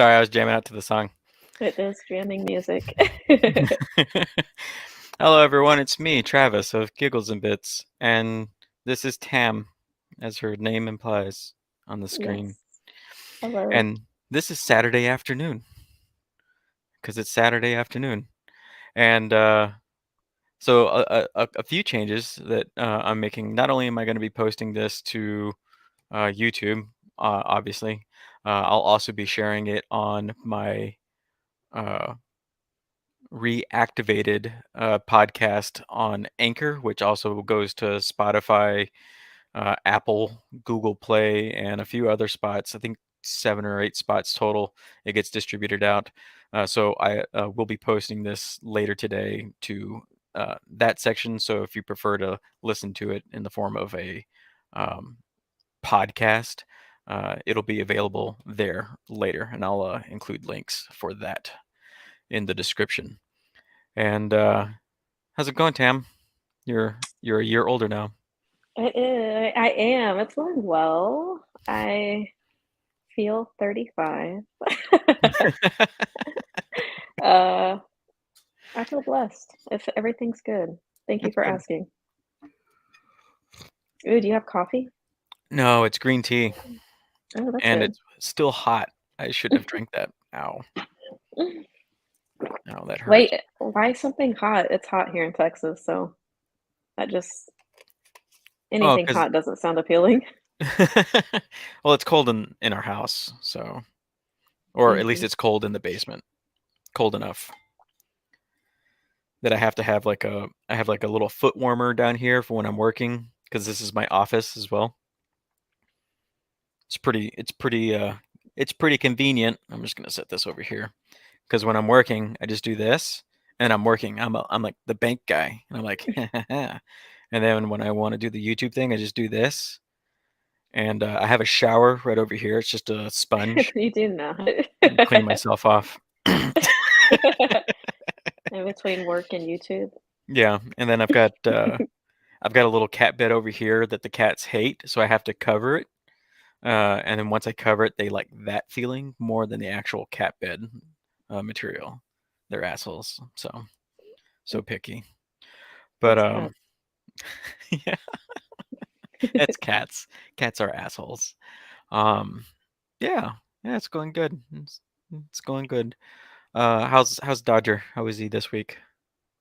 Sorry, I was jamming out to the song. It is jamming music. Hello, everyone. It's me, Travis of Giggles and Bits, and this is Tam, as her name implies on the screen. Yes. Hello. And this is Saturday afternoon, because it's Saturday afternoon. And so a few changes that I'm making. Not only am I going to be posting this to YouTube, obviously, I'll also be sharing it on my uh, reactivated podcast on Anchor, which also goes to Spotify, Apple, Google Play, and a few other spots. I think 7 or 8 spots total. It gets distributed out. So I will be posting this later today to that section. So if you prefer to listen to it in the form of a um, podcast, it'll be available there later, and I'll include links for that in the description. And how's it going, Tam? You're a year older now. It is. I am. It's going well. I feel 35. Uh, I feel blessed. If everything's good. Thank you That's for good. asking. Ooh, do you have coffee? No, it's green tea, Oh, that's and good. it's still hot. I shouldn't have drank that. Ow, ow, that hurts. Wait, why something hot? It's hot here in Texas, so that just Oh, anything because hot doesn't sound appealing. well, it's cold in our house, so or at least Hmm. it's cold in the basement. Cold enough that I have like a little foot warmer down here for when I'm working because this is my office as well. It's pretty convenient. I'm just gonna set this over here because when I'm working, I just do this, and I'm working. I'm like the bank guy, and I'm like, and then when I want to do the YouTube thing, I just do this, and I have a shower right over here. It's just a sponge. You do not. I clean myself off. In between work and YouTube. Yeah, and then I've got a little cat bed over here that the cats hate, so I have to cover it. And then once I cover it, they like that feeling more than the actual cat bed material. They're assholes, so picky. But That's cat. yeah, it's cats. Cats are assholes. Um, yeah, yeah, it's going good. It's going good. How's Dodger? How is he this week?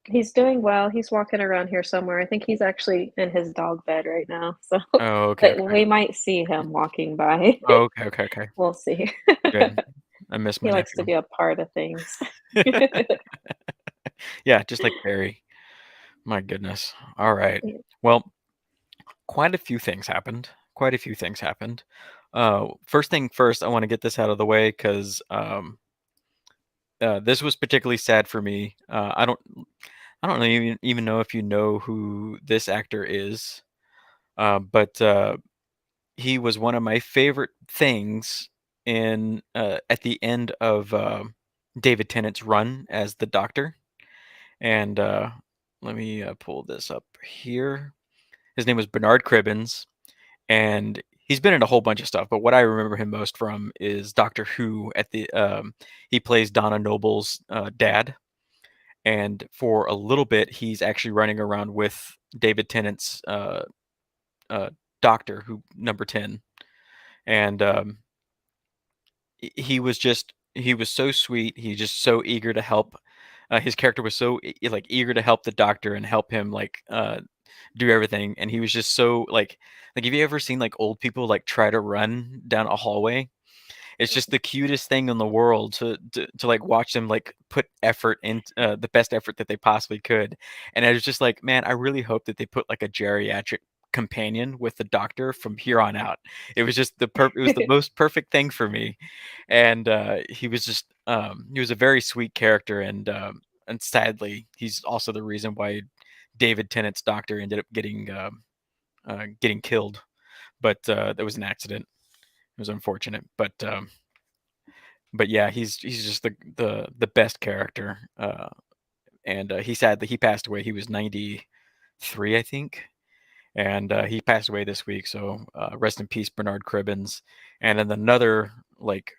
He's doing well. He's walking around here somewhere. I think he's actually in his dog bed right now. So, Oh, okay, but okay. we might see him walking by. Oh, okay, okay, okay. We'll see. Good. I miss my He likes to nephew. be a part of things. Yeah, just like Barry. My goodness. All right. Well, quite a few things happened. Quite a few things happened. First thing first, I want to get this out of the way because this was particularly sad for me. I don't even know if you know who this actor is, but he was one of my favorite things in at the end of David Tennant's run as the Doctor. And let me pull this up here. His name was Bernard Cribbins, and he's been in a whole bunch of stuff. But what I remember him most from is Doctor Who. He plays Donna Noble's dad, and for a little bit, he's actually running around with David Tennant's uh, Doctor Who number 10, and he was so sweet. He's just so eager to help. His character was so like eager to help the Doctor and help him like do everything, and he was just so like have you ever seen like old people like try to run down a hallway? It's just the cutest thing in the world to like watch them like put effort in the best effort that they possibly could. And I was just like, man, I really hope that they put like a geriatric companion with the Doctor from here on out. It was just it was the most perfect thing for me. And he was just he was a very sweet character, and sadly he's also the reason why David Tennant's Doctor ended up getting killed. But there was an accident. It was unfortunate, but yeah, he's just the best character. And he sadly he passed away. He was 93, I think, and he passed away this week. So rest in peace, Bernard Cribbins. And then another like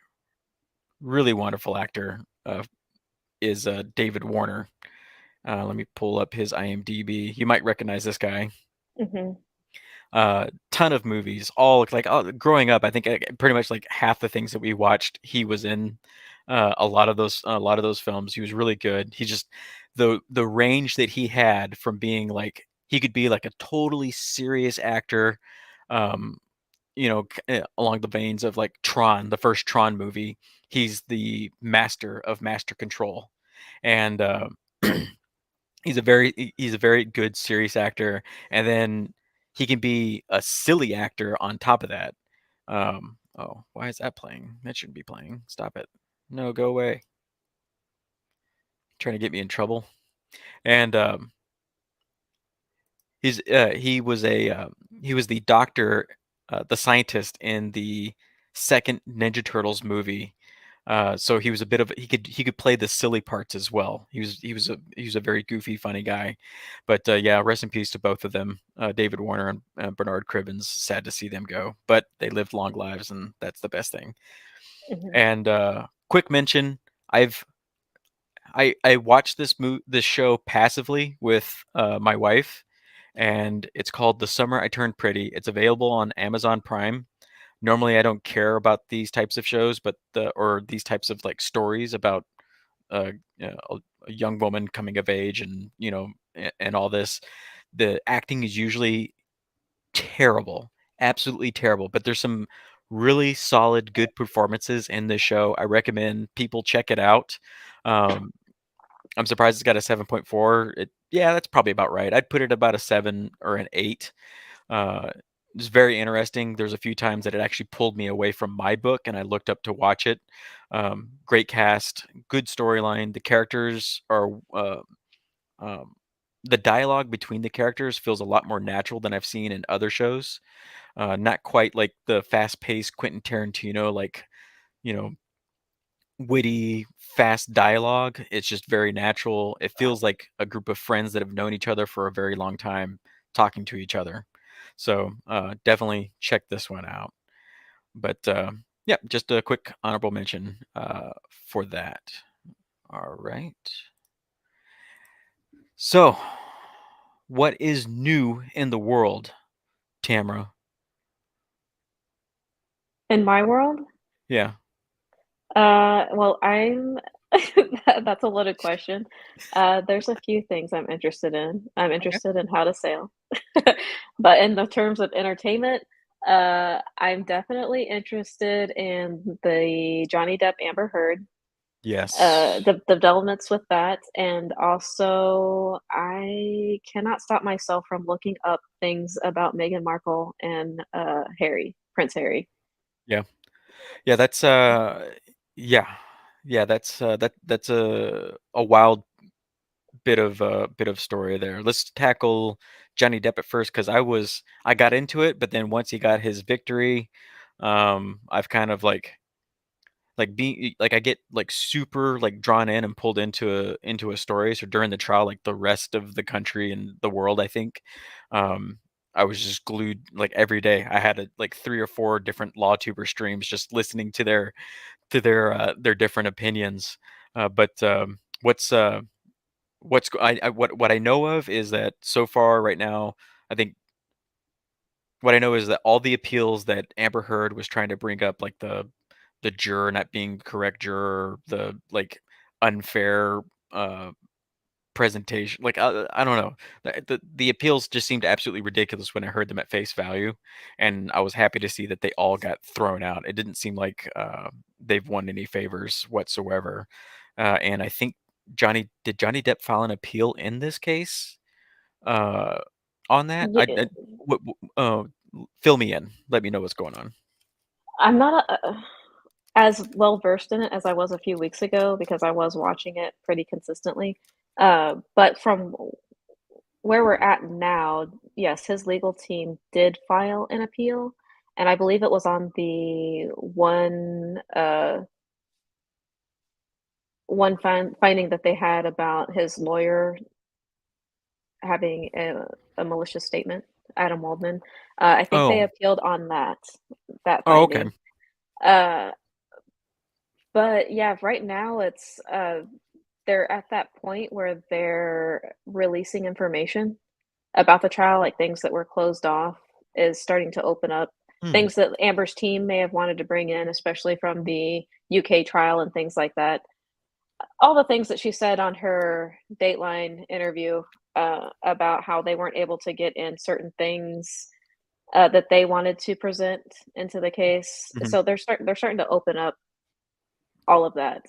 really wonderful actor is David Warner. Let me pull up his IMDb. You might recognize this guy. Hmm. Ton of movies, all like growing up. I think pretty much like half the things that we watched, he was in. A lot of those films. He was really good. He just the range that he had from being like he could be like a totally serious actor, um, along the veins of like Tron, the first Tron movie. He's the master of master control, and he's a very good serious actor, and then he can be a silly actor on top of that. Oh, why is that playing? That shouldn't be playing. Stop it. No, go away. Trying to get me in trouble. And he's he was the doctor, the scientist in the second Ninja Turtles movie. So he was a bit of he could play the silly parts as well. He was a very goofy, funny guy. But yeah, rest in peace to both of them, David Warner and Bernard Cribbins. Sad to see them go, but they lived long lives, and that's the best thing. Hmm. And quick mention: I've I watched this show passively with my wife, and it's called The Summer I Turned Pretty. It's available on Amazon Prime. Normally, I don't care about these types of shows, but or these types of like stories about a young woman coming of age, and and all this. The acting is usually terrible, absolutely terrible. But there's some really solid, good performances in this show. I recommend people check it out. Um, I'm surprised it's got a 7.4. Yeah, that's probably about right. I'd put it about a 7 or an 8. Uh, it's very interesting. There's a few times that it actually pulled me away from my book, and I looked up to watch it. Great cast, good storyline. The characters are um, the dialogue between the characters feels a lot more natural than I've seen in other shows. Not quite like the fast-paced Quentin Tarantino, like you know, witty, fast dialogue. It's just very natural. It feels like a group of friends that have known each other for a very long time talking to each other. So definitely check this one out. But yeah, just a quick honorable mention for that. All right. So, what is new in the world, Tamara? In my world, Yeah. well, that's a loaded question. There's a few things I'm interested in. I'm Okay. interested in how to sail. But in the terms of entertainment, I'm definitely interested in the Johnny Depp Amber Heard, Yes. the developments with that, and also I cannot stop myself from looking up things about Meghan Markle and Prince Harry. Yeah. Yeah. Yeah. Yeah. That's a wild bit of story there. Let's tackle Johnny Depp at first because I got into it, but then once he got his victory, I've kind of like being like I get like super like drawn in and pulled into a story. So during the trial, like the rest of the country and the world, I think, um, I was just glued like every day. I had like 3 or 4 different LawTuber streams just listening to their different opinions. But what I know of is that so far right now, I think what I know is that all the appeals that Amber Heard was trying to bring up, like the juror not being the correct juror, the like unfair uh, presentation, like I don't know, the appeals just seemed absolutely ridiculous when I heard them at face value, and I was happy to see that they all got thrown out. It didn't seem like they've won any favors whatsoever, and I think Johnny Depp file an appeal in this case? Uh, on that, Yeah, fill me in. Let me know what's going on. I'm not as well versed in it as I was a few weeks ago because I was watching it pretty consistently. But from where we're at now, yes, his legal team did file an appeal, and I believe it was on the one finding that they had about his lawyer having a malicious statement, Adam Waldman. I think they Oh, appealed on that oh, okay. finding. Uh, But yeah, right now it's they're at that point where they're releasing information about the trial, like things that were closed off is starting to open up. Hmm. Things that Amber's team may have wanted to bring in, especially from the UK trial and things like that. All the things that she said on her Dateline interview about how they weren't able to get in certain things that they wanted to present into the case. Hmm. So they're starting to open up all of that.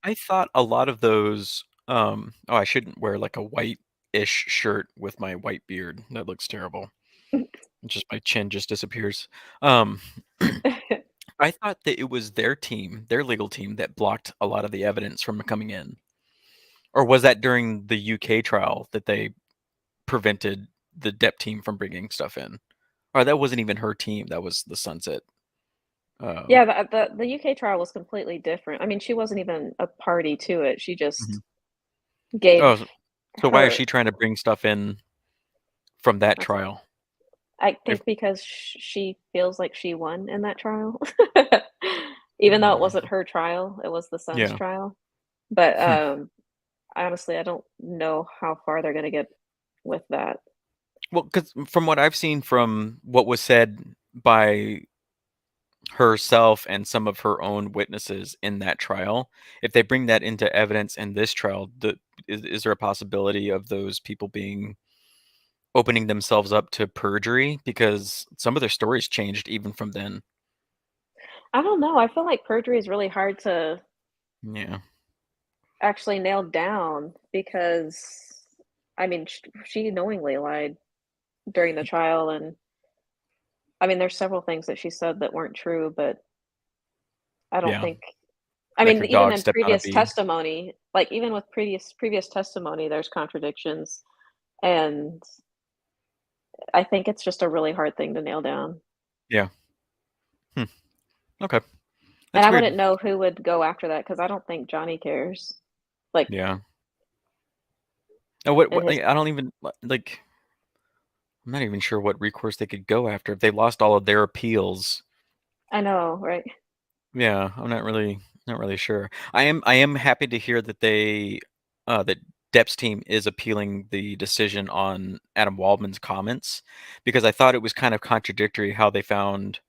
I thought a lot of those. Oh, I shouldn't wear like a white-ish shirt with my white beard. That looks terrible. Just my chin just disappears. Um, I thought that it was their team, their legal team, that blocked a lot of the evidence from coming in. Or was that during the UK trial that they prevented the Depp team from bringing stuff in? Or that wasn't even her team, that was the Sunset. Um, Yeah, the UK trial was completely different. I mean, she wasn't even a party to it. She mhm. just gave Oh, so why is her she trying to bring stuff in from that trial? I If think because she feels like she won in that trial. Even though it mm, wasn't her trial, it was the son's yeah. trial. But, Hmm. honestly, I don't know how far they're gonna get with that. Well, because from what I've seen from what was said by herself and some of her own witnesses in that trial, if they bring that into evidence in this trial, is there a possibility of those people being opening themselves up to perjury? Because some of their stories changed even from then. I don't know, I feel like perjury is really hard to Yeah. actually nail down because, I mean, she knowingly lied during the trial, and, I mean, there's several things that she said that weren't true, but I don't Yeah. think I Like mean, her even dog in stepped on a previous bee. testimony, like, even with previous testimony, there's contradictions, and I think it's just a really hard thing to nail down, Yeah. Hmm. Okay. and That's I weird. wouldn't know who would go after that because I don't think Johnny cares, like, Yeah. And what in his I don't even like I'm not even sure what recourse they could go after if they lost all of their appeals. I know, right? Yeah, I'm not really sure. I am happy to hear that that Depp's team is appealing the decision on Adam Waldman's comments because I thought it was kind of contradictory how they found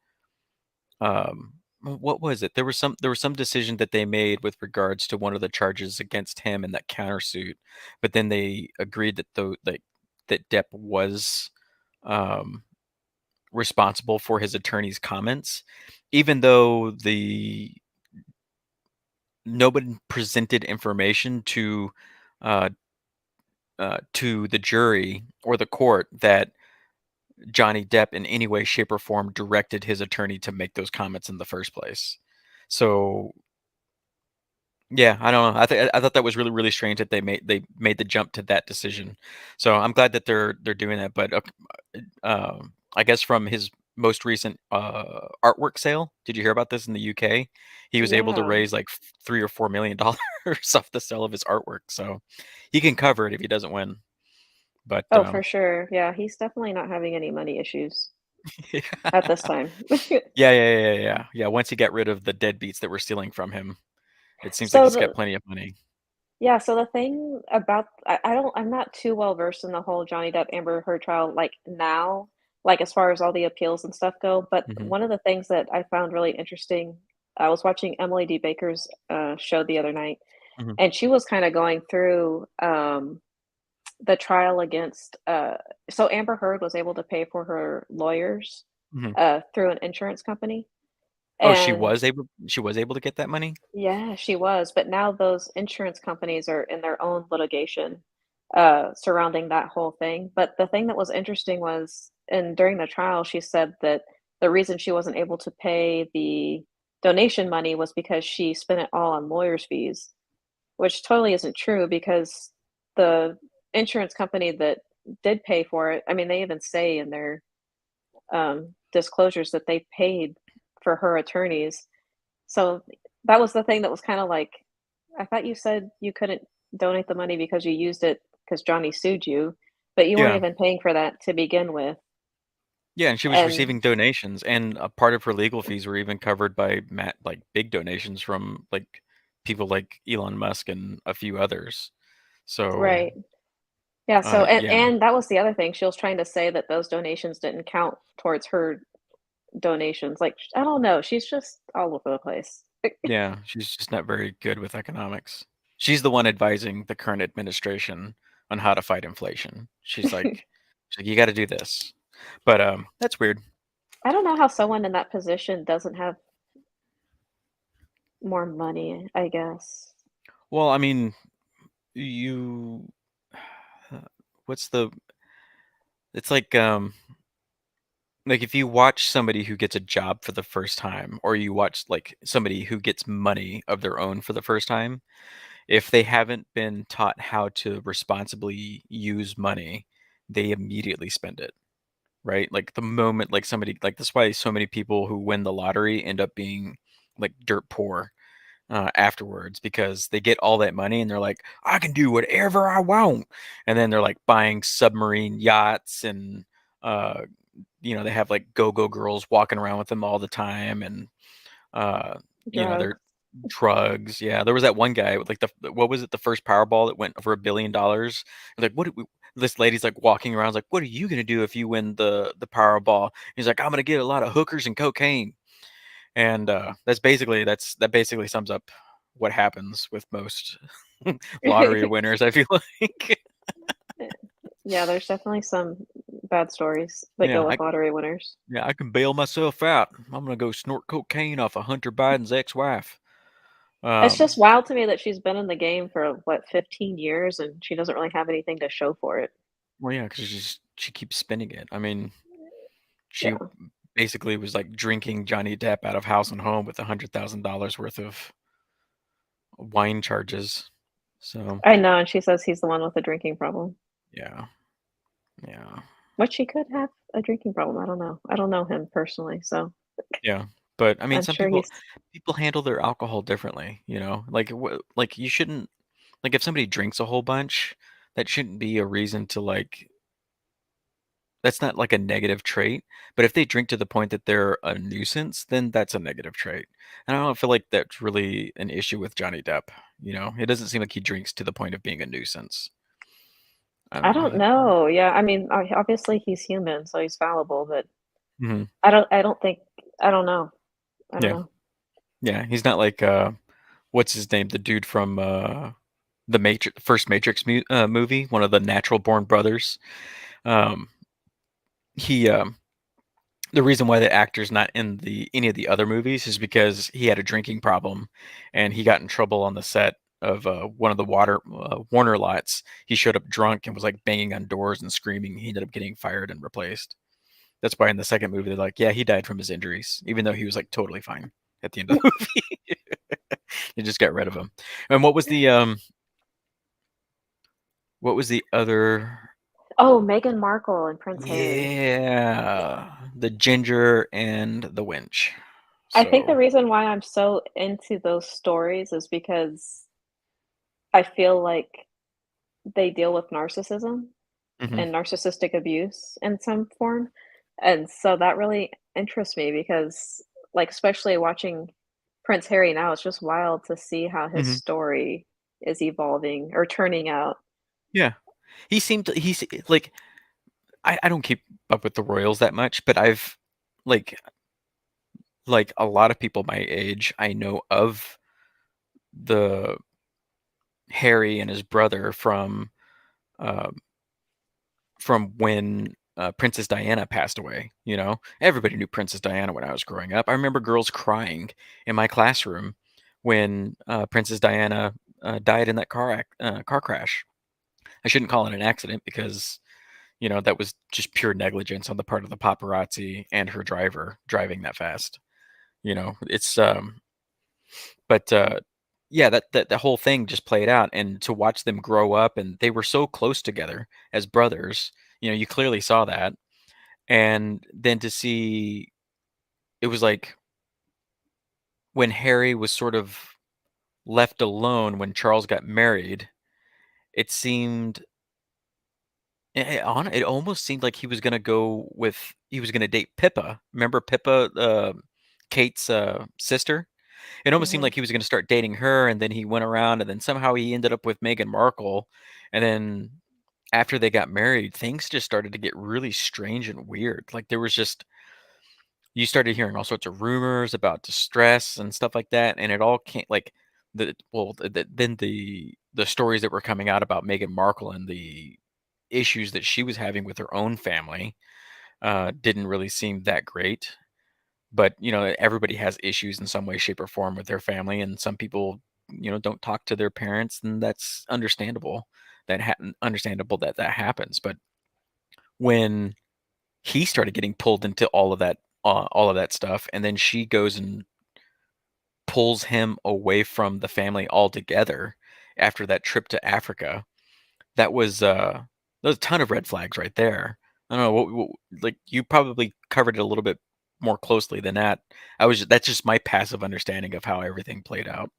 what was it? There was some decision that they made with regards to one of the charges against him in that countersuit, but then they agreed that that Depp was um responsible for his attorney's comments, even though the nobody presented information uh, to the jury or the court that Johnny Depp in any way, shape, or form directed his attorney to make those comments in the first place. So yeah, I don't know. I thought that was really really strange that they made the jump to that decision. So I'm glad that they're doing that. But I guess from his most recent artwork sale, did you hear about this in the UK? He was able to Yeah. raise like 3 or 4 million dollars off the sale of his artwork. So he can cover it if he doesn't win. But Oh, for sure, yeah, he's definitely not having any money issues yeah. at this time. Yeah. Once he got rid of the deadbeats that were stealing from him, it seems like So he's got the plenty of money. Yeah, so the thing about I'm not too well versed in the whole Johnny Depp Amber Heard trial, like, now, like, as far as all the appeals and stuff go, but Hmm. one of the things that I found really interesting, I was watching Emily D. Baker's, show the other night, Hmm. and she was kinda going through, the trial against, so Amber Heard was able to pay for her lawyers, Hmm. through an insurance company, Oh, and she was able to get that money? yeah, she was, but now those insurance companies are in their own litigation, surrounding that whole thing. But the thing that was interesting was, and during the trial, she said that the reason she wasn't able to pay the donation money was because she spent it all on lawyers' fees, which totally isn't true because the insurance company that did pay for it, I mean, they even say in their disclosures that they paid for her attorneys. So that was the thing that was kinda like, I thought you said you couldn't donate the money because you used it because Johnny sued you, but you weren't Yeah. even paying for that to begin with. Yeah, and she was And receiving donations, and a part of her legal fees were even covered by like big donations from like people like Elon Musk and a few others. So, right. Yeah, so yeah, and that was the other thing. She was trying to say that those donations didn't count towards her donations. Like, I don't know, she's just all over the place. yeah, she's just not very good with economics. She's the one advising the current administration on how to fight inflation. She's like, you got to do this. But that's weird. I don't know how someone in that position doesn't have more money, I guess. Well, I mean, you what's the it's like if you watch somebody who gets a job for the first time, or you watch like somebody who gets money of their own for the first time, if they haven't been taught how to responsibly use money, they immediately spend it, right? Like the moment like somebody like that's why so many people who win the lottery end up being like dirt poor afterwards, because they get all that money and they're like, I can do whatever I want. And then they're like buying submarine yachts and, uh, they have like go-go girls walking around with them all the time. And, Drugs. they're drugs. Yeah. There was that one guy with like what was it? The first Powerball that went over $1 billion. Like, this lady's like walking around like, what are you going to do if you win the Powerball? He's like, I'm going to get a lot of hookers and cocaine. And that basically sums up what happens with most lottery winners, I feel like. Yeah, there's definitely some bad stories that Yeah, go with lottery winners. I can bail myself out. I'm gonna go snort cocaine off of Hunter Biden's ex-wife. It's Um, just wild to me that she's been in the game for, what, 15 years, and she doesn't really have anything to show for it. well, yeah, because she keeps spinning it. I mean, she Yeah. basically was like drinking Johnny Depp out of house and home with $100,000 worth of wine charges. So I know, and she says he's the one with the drinking problem, yeah, yeah. which she could have a drinking problem, I don't know. I don't know him personally, so Yeah, but I mean, I'm some sure he's people handle their alcohol differently, you know? Like you shouldn't like if somebody drinks a whole bunch, that shouldn't be a reason to like that's not like a negative trait, but if they drink to the point that they're a nuisance, then that's a negative trait. And I don't feel like that's really an issue with Johnny Depp, you know? It doesn't seem like he drinks to the point of being a nuisance. I don't I know. don't know, yeah, I mean, obviously he's human, so he's fallible, but Mhm. I don't think I don't know. I don't Yeah. know. Yeah, he's not like what's his name? The dude from the first Matrix movie, one of the natural born brothers. Um, he the reason why the actor's not in the any of the other movies is because he had a drinking problem, and he got in trouble on the set of one of the Warner lots. He showed up drunk and was like banging on doors and screaming. He ended up getting fired and replaced. That's why in the second movie they're like, yeah, he died from his injuries, even though he was like totally fine at the end of the movie. They just got rid of him. And what was the other? Oh, Meghan Markle and Prince Harry. Yeah, the ginger and the winch. I think the So, reason why I'm so into those stories is because I feel like they deal with narcissism mhm, and narcissistic abuse in some form, and so that really interests me because, like, especially watching Prince Harry now, it's just wild to see how his mhm, story is evolving or turning out. yeah. He's like I don't keep up with the royals that much, but I've like a lot of people my age, I know of the Harry and his brother um, from when Princess Diana passed away. You know, everybody knew Princess Diana when I was growing up. I remember girls crying in my classroom when Princess Diana died in that car crash. I shouldn't call it an accident because that was just pure negligence on the part of the paparazzi and her driver driving that fast. It's but yeah, that the whole thing just played out, and to watch them grow up, and they were so close together as brothers. You clearly saw that, and then to see it was like when Harry was sort of left alone when Charles got married, it seemed It almost seemed like he was gonna date Pippa. Remember Pippa, Kate's sister? It almost seemed Mhm. like he was gonna start dating her, and then he went around, and then somehow he ended up with Meghan Markle, and then after they got married, things just started to get really strange and weird. Like there was just you started hearing all sorts of rumors about distress and stuff like that, and it all came like then the stories that were coming out about Meghan Markle and the issues that she was having with her own family didn't really seem that great. But everybody has issues in some way, shape, or form with their family, and some people don't talk to their parents, and that's understandable. Understandable that that happens. But when he started getting pulled into all of that stuff, and then she goes and pulls him away from the family altogether after that trip to Africa. That was a ton of red flags right there. I don't know like you probably covered it a little bit more closely than that. That's just my passive understanding of how everything played out.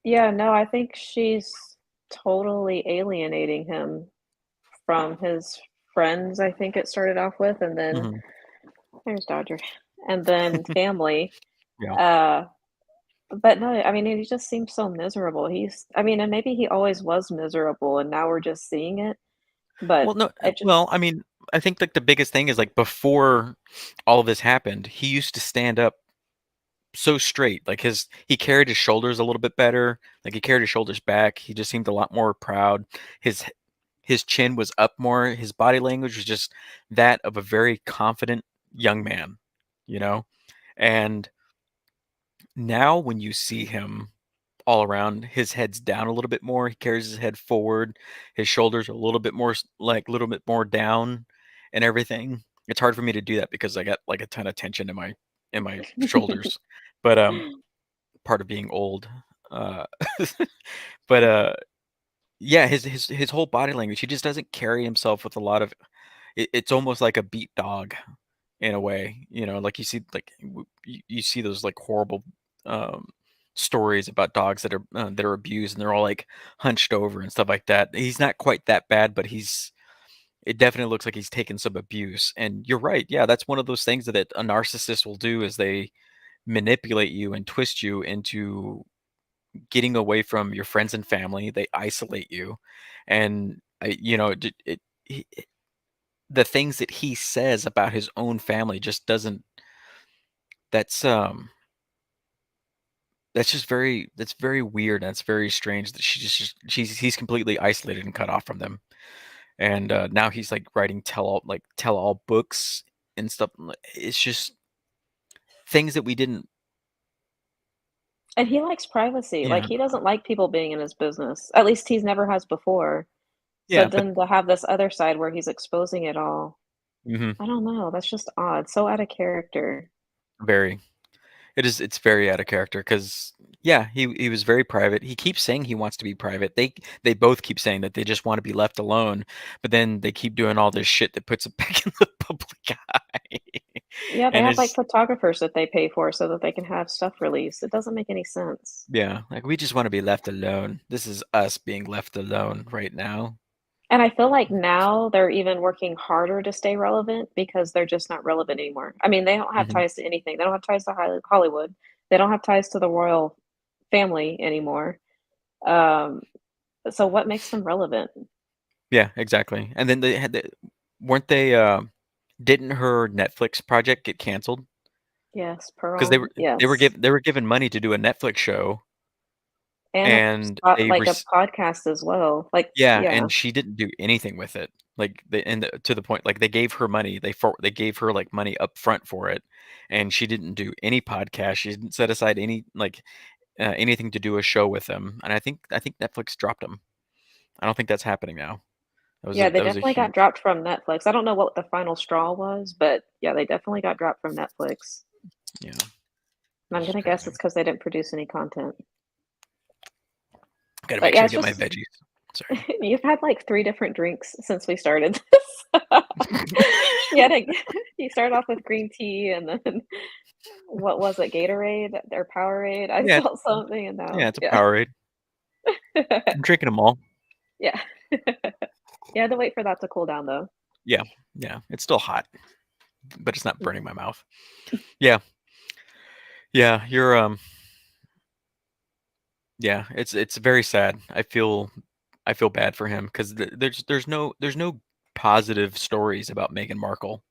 Yeah, no, I think she's totally alienating him from his friends, I think it started off with, and then Mhm. there's Dodger, and then family. Yeah. Uh, but no, I mean, he just seems so miserable. I mean, and maybe he always was miserable, and now we're just seeing it, but Well, no, it just well, I mean, I think like the biggest thing is like before all of this happened, he used to stand up so straight. Like he carried his shoulders a little bit better. Like he carried his shoulders back. He just seemed a lot more proud. His his chin was up more. His body language was just that of a very confident young man, you know? And now when you see him all around, his head's down a little bit more. He carries his head forward. His shoulders are a little bit more like a little bit more down and everything. It's hard for me to do that because I got like a ton of tension in my shoulders. But part of being old. Uh but yeah, his whole body language, he just doesn't carry himself with a lot of it's almost like a beat dog in a way, like you see you see those like horrible um stories about dogs that are abused and they're all like hunched over and stuff like that. He's not quite that bad, but he's it definitely looks like he's taken some abuse. And you're right. Yeah, that's one of those things that a narcissist will do is they manipulate you and twist you into getting away from your friends and family. They isolate you, and the things that he says about his own family just doesn't. That's that's very weird. And that's very strange that he's completely isolated and cut off from them. And now he's like writing tell all books and stuff. It's just things that we didn't. and he likes privacy, like, Yeah, he doesn't like people being in his business, at least he's never has before. So yeah, but then to have this other side where he's exposing it all, mhm, I don't know, that's just odd, so out of character. very. It's very out of character because yeah, he was very private. He keeps saying he wants to be private. They both keep saying that they just want to be left alone, but then they keep doing all this shit that puts it back in the public eye. Yeah, they And have, like, it's photographers that they pay for so that they can have stuff released, it doesn't make any sense. yeah, like we just want to be left alone. This is us being left alone right now. And I feel like now they're even working harder to stay relevant because they're just not relevant anymore. I mean, they don't have Mhm. ties to anything. They don't have ties to Hollywood. They don't have ties to the royal family anymore. Um, so what makes them relevant? Yeah, exactly. And then weren't they didn't her Netflix project get canceled? Yes, Because Pearl. Yes. they were given money to do a Netflix show And a and spot like a podcast as well. Like, yeah, yeah. and she didn't do anything with it. Like, to the point, like, they gave her money. They gave her, like, money up front for it, and she didn't do any podcast. She didn't set aside anything to do a show with them, and I think Netflix dropped them. I don't think that's happening now. Yeah, they That was a definitely got huge dropped from Netflix. I don't know what the final straw was, but yeah, they definitely got dropped from Netflix. yeah, And I'm it's gonna guess crazy. it's because they didn't produce any content. Gotta But make yeah, sure I it's get my just veggies. Sorry. you've had, like, 3 different drinks since we started this. You had a you started off with green tea and then what was it, Gatorade or Powerade? I Yeah, felt something and yeah, now it's a yeah. Powerade. I'm drinking them all. Yeah. Yeah, I had to wait for that to cool down though. Yeah, yeah, it's still hot, but it's not burning my mouth. Yeah, yeah, yeah, it's very sad. I feel bad for him because there's no positive stories about Meghan Markle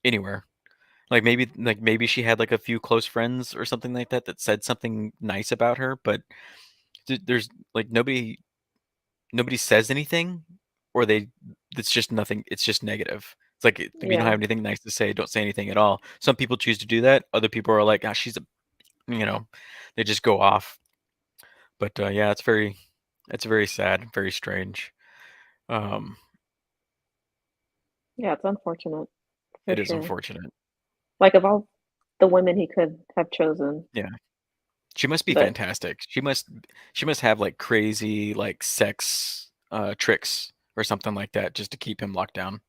anywhere. Like maybe she had like a few close friends or something like that that said something nice about her, but there's like nobody says anything, or they it's just nothing. It's just negative. It's like if you don't Yeah. have anything nice to say, don't say anything at all. Some people choose to do that. Other people are like, ah, she's a, you know, they just go off. But yeah, it's very sad, very strange. Um, Yeah, it's unfortunate for it is sure. unfortunate. Like of all the women he could have chosen, Yeah, she must be but fantastic. She must have like crazy like sex tricks or something like that just to keep him locked down.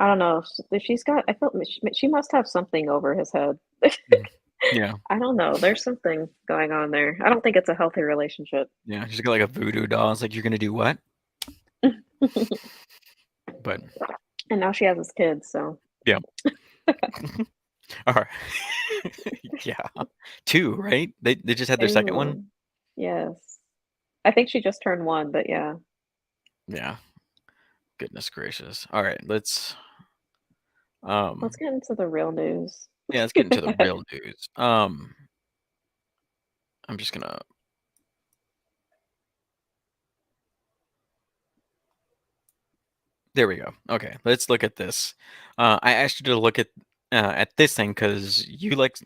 I don't know if she's got. I felt she must have something over his head. Mhm. Yeah, I don't know. There's something going on there. I don't think it's a healthy relationship. yeah. She's got like a voodoo doll. It's like you're gonna do what? But And now she has his kids, so yeah. All right. Yeah. Two, right? They just had their second one? ew. Yes. I think she just turned one, but yeah. Yeah. Goodness gracious. All right, Let's um get into the real news. yeah, let's get into the real news. I'm just gonna there we go. Okay, let's look at this. I asked you to look at this thing because you like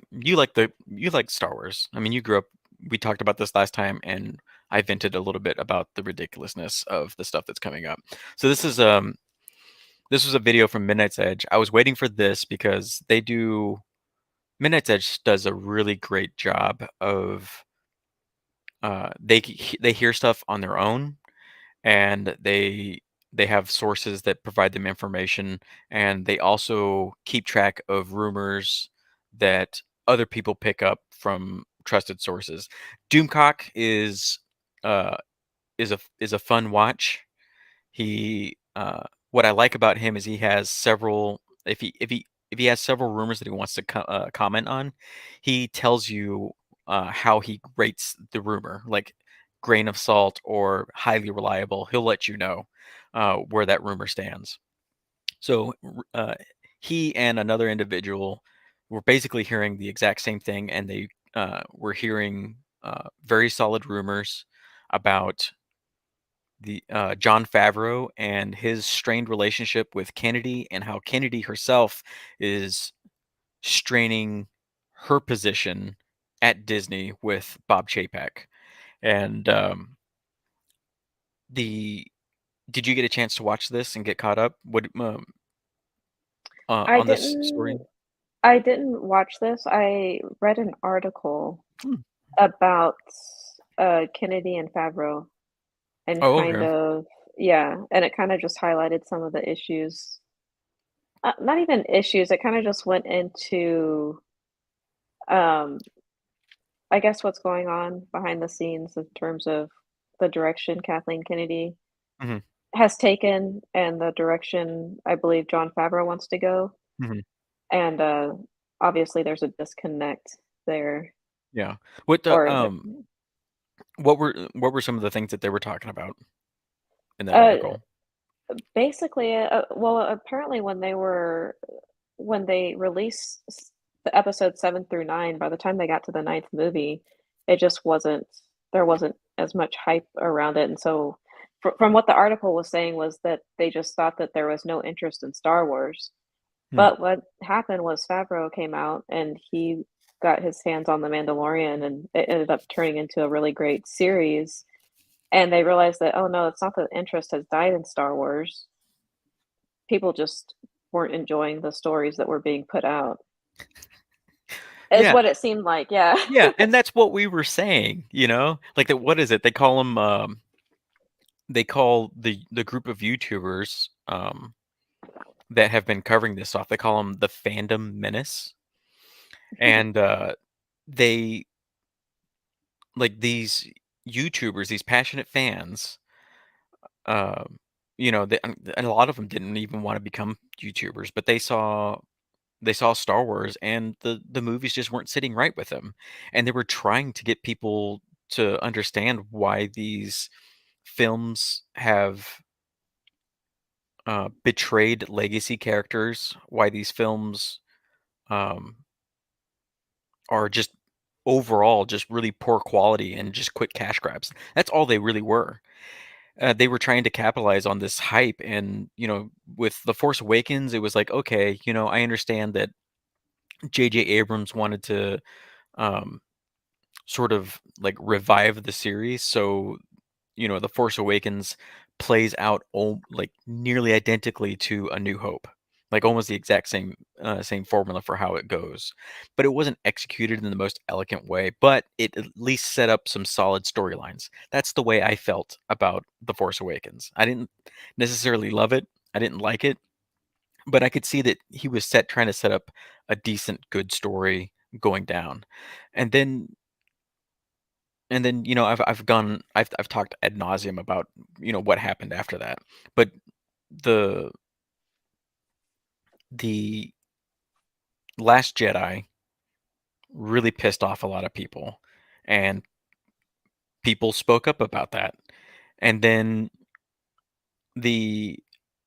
Star Wars. I mean, you grew up. We talked about this last time, and I vented a little bit about the ridiculousness of the stuff that's coming up. So this was a video from Midnight's Edge. I was waiting for this because Midnight's Edge does a really great job of they hear stuff on their own, and they have sources that provide them information, and they also keep track of rumors that other people pick up from trusted sources. Doomcock uh is a fun watch. He what I like about him is he has several if he has several rumors that he wants to comment on, he tells you how he rates the rumor, like grain of salt or highly reliable. He'll let you know where that rumor stands. So he and another individual were basically hearing the exact same thing, and they were hearing very solid rumors about the John Favreau and his strained relationship with Kennedy, and how Kennedy herself is straining her position at Disney with Bob Chapek. And the did you get a chance to watch this and get caught up? What I on this story? didn't I didn't watch this. I read an article Hmm. about Kennedy and Favreau and Oh, kind okay. of yeah, and it kind of just highlighted some of the issues. Not even issues. It kind of just went into um I guess what's going on behind the scenes in terms of the direction Kathleen Kennedy Hmm. has taken and the direction I believe John Favreau wants to go. Hmm. And obviously there's a disconnect there. Yeah. What Or what were some of the things that they were talking about in that uh, article? basically, well, apparently when they released the episode 7 through 9, by the time they got to the ninth movie, it just wasn't there wasn't as much hype around it, and so from what the article was saying was that they just thought that there was no interest in Star Wars. Hmm. But what happened was Favreau came out and he got his hands on The Mandalorian, and it ended up turning into a really great series. And they realized that, oh no, it's not that interest has died in Star Wars. People just weren't enjoying the stories that were being put out. Is Yeah. what it seemed like, yeah. Yeah, and that's what we were saying, you know? Like the what is it? They call them they call the group of YouTubers that have been covering this off. They call them the fandom menace. And they like these YouTubers, these passionate fans, um, and a lot of them didn't even wanna become YouTubers, but they saw Star Wars and the movies just weren't sitting right with them, and they were trying to get people to understand why these films have, betrayed legacy characters, why these films, um, are just overall just really poor quality and just quick cash grabs. That's all they really were. They were trying to capitalize on this hype and, with The Force Awakens, it was like, "Okay, I understand that J.J. Abrams wanted to, um, sort of, like, revive the series, so, The Force Awakens plays out like, nearly identically to A New Hope, like, almost the exact same formula for how it goes, but it wasn't executed in the most elegant way, but it at least set up some solid storylines. That's the way I felt about The Force Awakens. I didn't necessarily love it, I didn't like it, but I could see that he was trying to set up a decent, good story going down, and then I've talked ad nauseum about, what happened after that, but the the Last Jedi really pissed off a lot of people, and people spoke up about that, and then the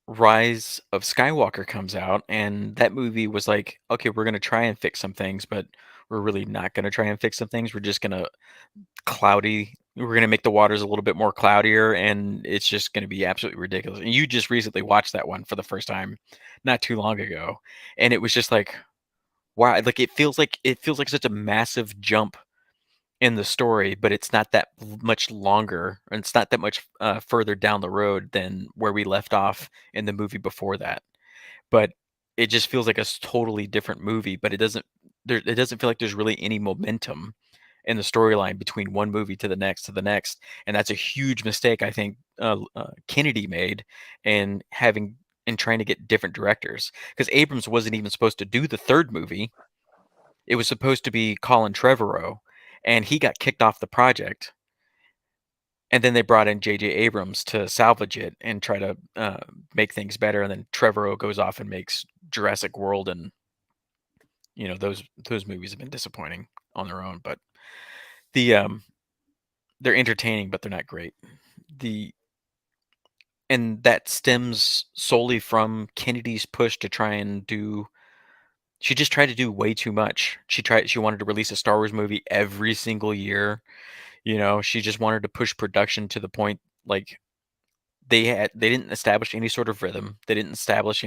Rise of Skywalker comes out, and that movie was like, "Okay, we're gonna try and fix some things, but we're really not gonna try and fix some things, we're gonna make the waters a little bit more cloudier, and it's just gonna be absolutely ridiculous." And you just recently watched that one for the first time not too long ago, and it was just like, wow, like it feels like such a massive jump in the story, but it's not that much longer, and it's not that much further down the road than where we left off in the movie before that. But it just feels like a totally different movie, but it doesn't feel like there's really any momentum in the storyline between one movie to the next, and that's a huge mistake I think, Kennedy made in trying to get different directors, because Abrams wasn't even supposed to do the 3rd movie. It was supposed to be Colin Trevorrow, and he got kicked off the project, and then they brought in J.J. Abrams to salvage it and try to, make things better, and then Trevorrow goes off and makes Jurassic World, and, those movies have been disappointing on their own, but the, they're entertaining, but they're not great. The and that stems solely from Kennedy's push to try and do she just tried to do way too much. She wanted to release a Star Wars movie every single year, she just wanted to push production to the point, like, they didn't establish any sort of rhythm. They didn't establish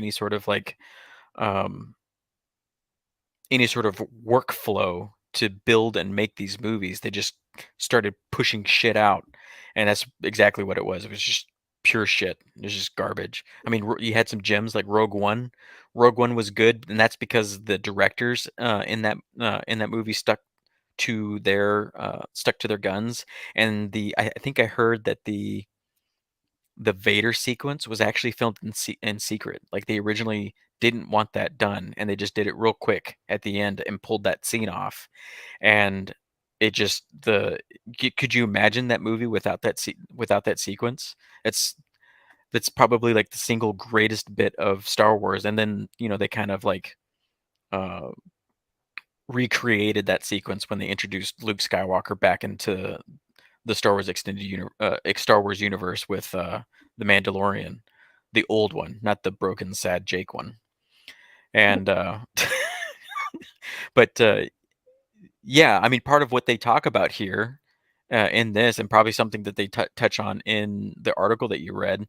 um, any sort of workflow to build and make these movies. They just started pushing shit out, and that's exactly what it was. It was just pure shit. It was just garbage. I mean, you had some gems like Rogue One. Rogue One was good, and that's because the directors in that movie stuck to their guns. And I think I heard that the Vader sequence was actually filmed in secret. Like, they originally didn't want that done, and they just did it real quick at the end and pulled that scene off, and it just the could you imagine that movie without that sequence? It's that's probably, like, the single greatest bit of Star Wars, and then, they kind of, like, uh, recreated that sequence when they introduced Luke Skywalker back into the Star Wars universe with, The Mandalorian, the old one, not the broken, sad Jake one, and, but, yeah, I mean, part of what they talk about here, in this, and probably something that they touch on in the article that you read,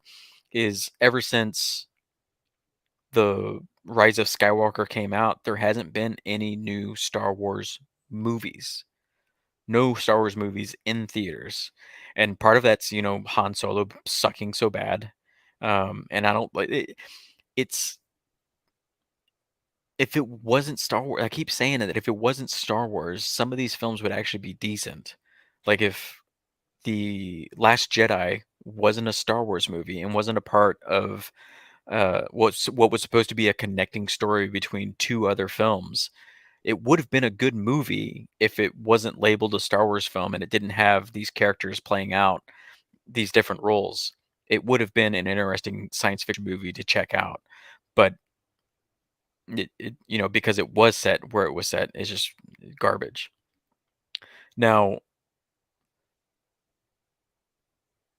is ever since the Rise of Skywalker came out, there hasn't been any new Star Wars movies. No Star Wars movies in theaters, and part of that's, Han Solo sucking so bad, and I don't like it. It's If it wasn't Star Wars, I keep saying it, that if it wasn't Star Wars, some of these films would actually be decent. Like, if The Last Jedi wasn't a Star Wars movie and wasn't a part of, what was supposed to be a connecting story between 2 other films, it would have been a good movie if it wasn't labeled a Star Wars film and it didn't have these characters playing out these different roles. it would have been an interesting science fiction movie to check out. But because it was set where it was set, it's just garbage. Now,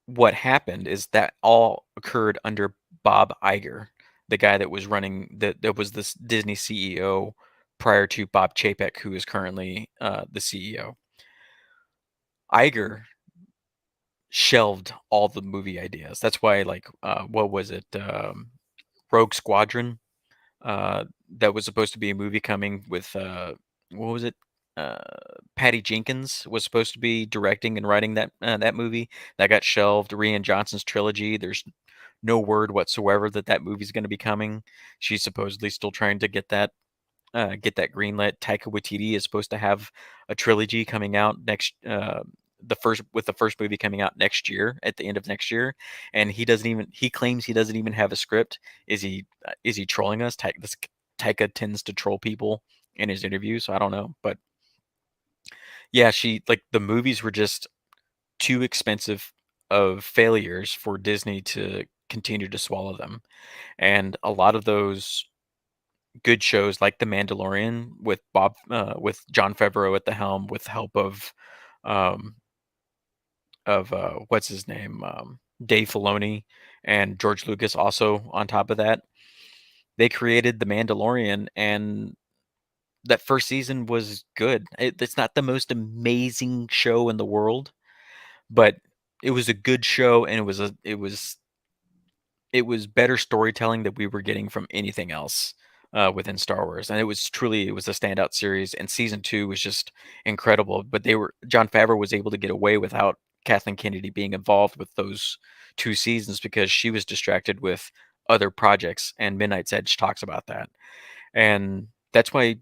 what happened is that all occurred under Bob Iger, the guy that was running that was this Disney CEO prior to Bob Chapek, who is currently the CEO. Iger shelved all the movie ideas. That's why, like, what was it, Rogue Squadron? That was supposed to be a movie coming with what was it? Uh, Patty Jenkins was supposed to be directing and writing that movie. That got shelved. Rian Johnson's trilogy. There's no word whatsoever that that movie's going to be coming. She's supposedly still trying to get that greenlit. Taika Waititi is supposed to have a trilogy coming out next. The first movie coming out next year at the end of next year, and he claims he doesn't even have a script. Is he trolling us? Taika tends to troll people in his interviews, so I don't know. But yeah, the movies were just too expensive of failures for Disney to continue to swallow them. And a lot of those good shows like The Mandalorian with Jon Favreau at the helm with help um what's his name, Dave Filoni and George Lucas also on top of that. They created The Mandalorian, and that first season was good. It's not the most amazing show in the world, but it was a good show, and it was better storytelling that we were getting from anything else within Star Wars, and it was a standout series. And season two was just incredible. But John Favreau was able to get away without Kathleen Kennedy being involved with those two seasons because she was distracted with other projects, and Midnight's Edge talks about that, and that's why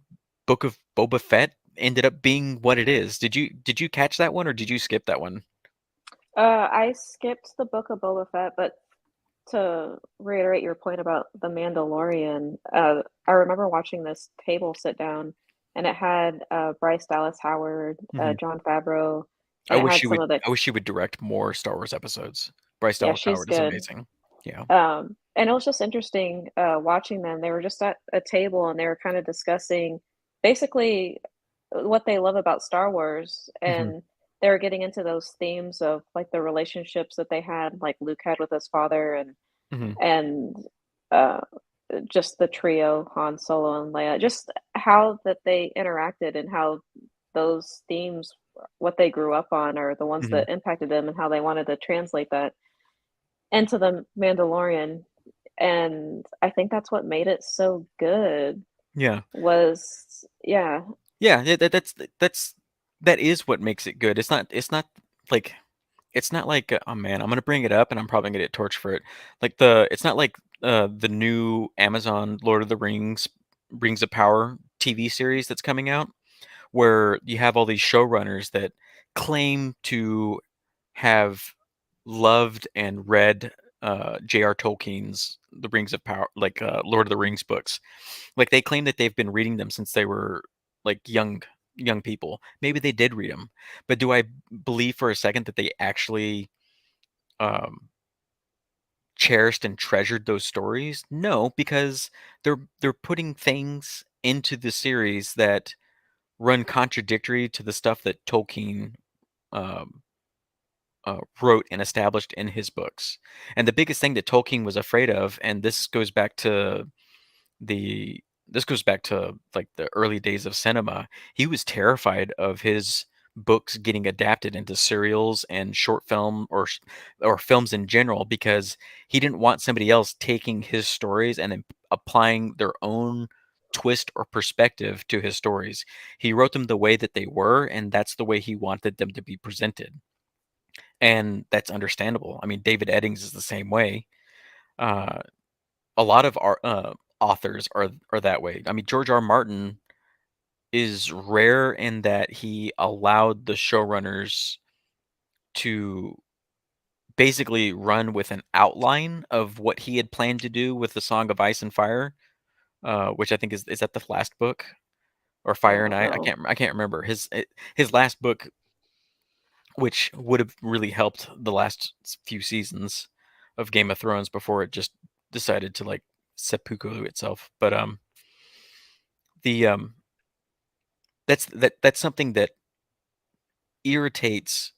Book of Boba Fett ended up being what it is. Did you catch that one or did you skip that one? I skipped the Book of Boba Fett, but to reiterate your point about The Mandalorian, I remember watching this table sit down, and it had Bryce Dallas Howard, Mhm. Jon Favreau, I and it wish had she some would of the I wish she would direct more Star Wars episodes. Bryce yeah, Dallas she's Howard is good. amazing. Yeah. And it was just interesting watching them. They were just at a table and they were kind of discussing basically what they love about Star Wars, Mhm. and they were getting into those themes of like the relationships that they had, like Luke had with his father, Mhm. and uh, just the trio, Han Solo and Leia, just how that they interacted and how those themes, what they grew up on, are the ones Mhm. that impacted them, and how they wanted to translate that into the Mandalorian. And I think that's what made it so good Yeah. was yeah. Yeah, that is what makes it good. Like it's not like, oh man, I'm gonna bring it up and I'm probably gonna get torched for it. It's not like the new Amazon Lord of the Rings of Power TV series that's coming out, where you have all these showrunners that claim to have loved and read J.R. Tolkien's The Rings of Power, like Lord of the Rings books. Like they claim that they've been reading them since they were like young people. Maybe they did read them, but do I believe for a second that they actually um, cherished and treasured those stories? No, because they're putting things into the series that run contradictory to the stuff that Tolkien um, wrote and established in his books. And the biggest thing that Tolkien was afraid of, and the this goes back to like the early days of cinema. He was terrified of his books getting adapted into serials and short film or films in general because he didn't want somebody else taking his stories and then applying their own twist or perspective to his stories. He wrote them the way that they were, and that's the way he wanted them to be presented. And that's understandable. I mean, David Eddings is the same way. Uh, a lot of our authors are that way. I mean, George R. Martin is rare in that he allowed the showrunners to basically run with an outline of what he had planned to do with the Song of Ice and Fire, which I think is that the last book or Fire and Ice. Oh, I can't remember his last book, which would have really helped the last few seasons. of Game of Thrones before it just decided to like seppuku itself. But the that's something that irritates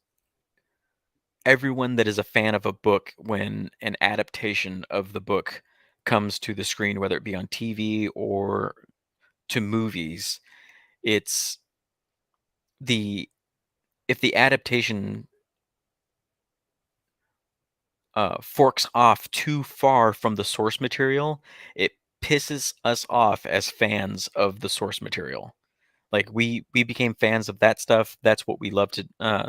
everyone that is a fan of a book when an adaptation of the book comes to the screen, whether it be on TV or to movies. It's the if the adaptation forks off too far from the source material, it pisses us off as fans of the source material. Like we became fans of that stuff. That's what we love to.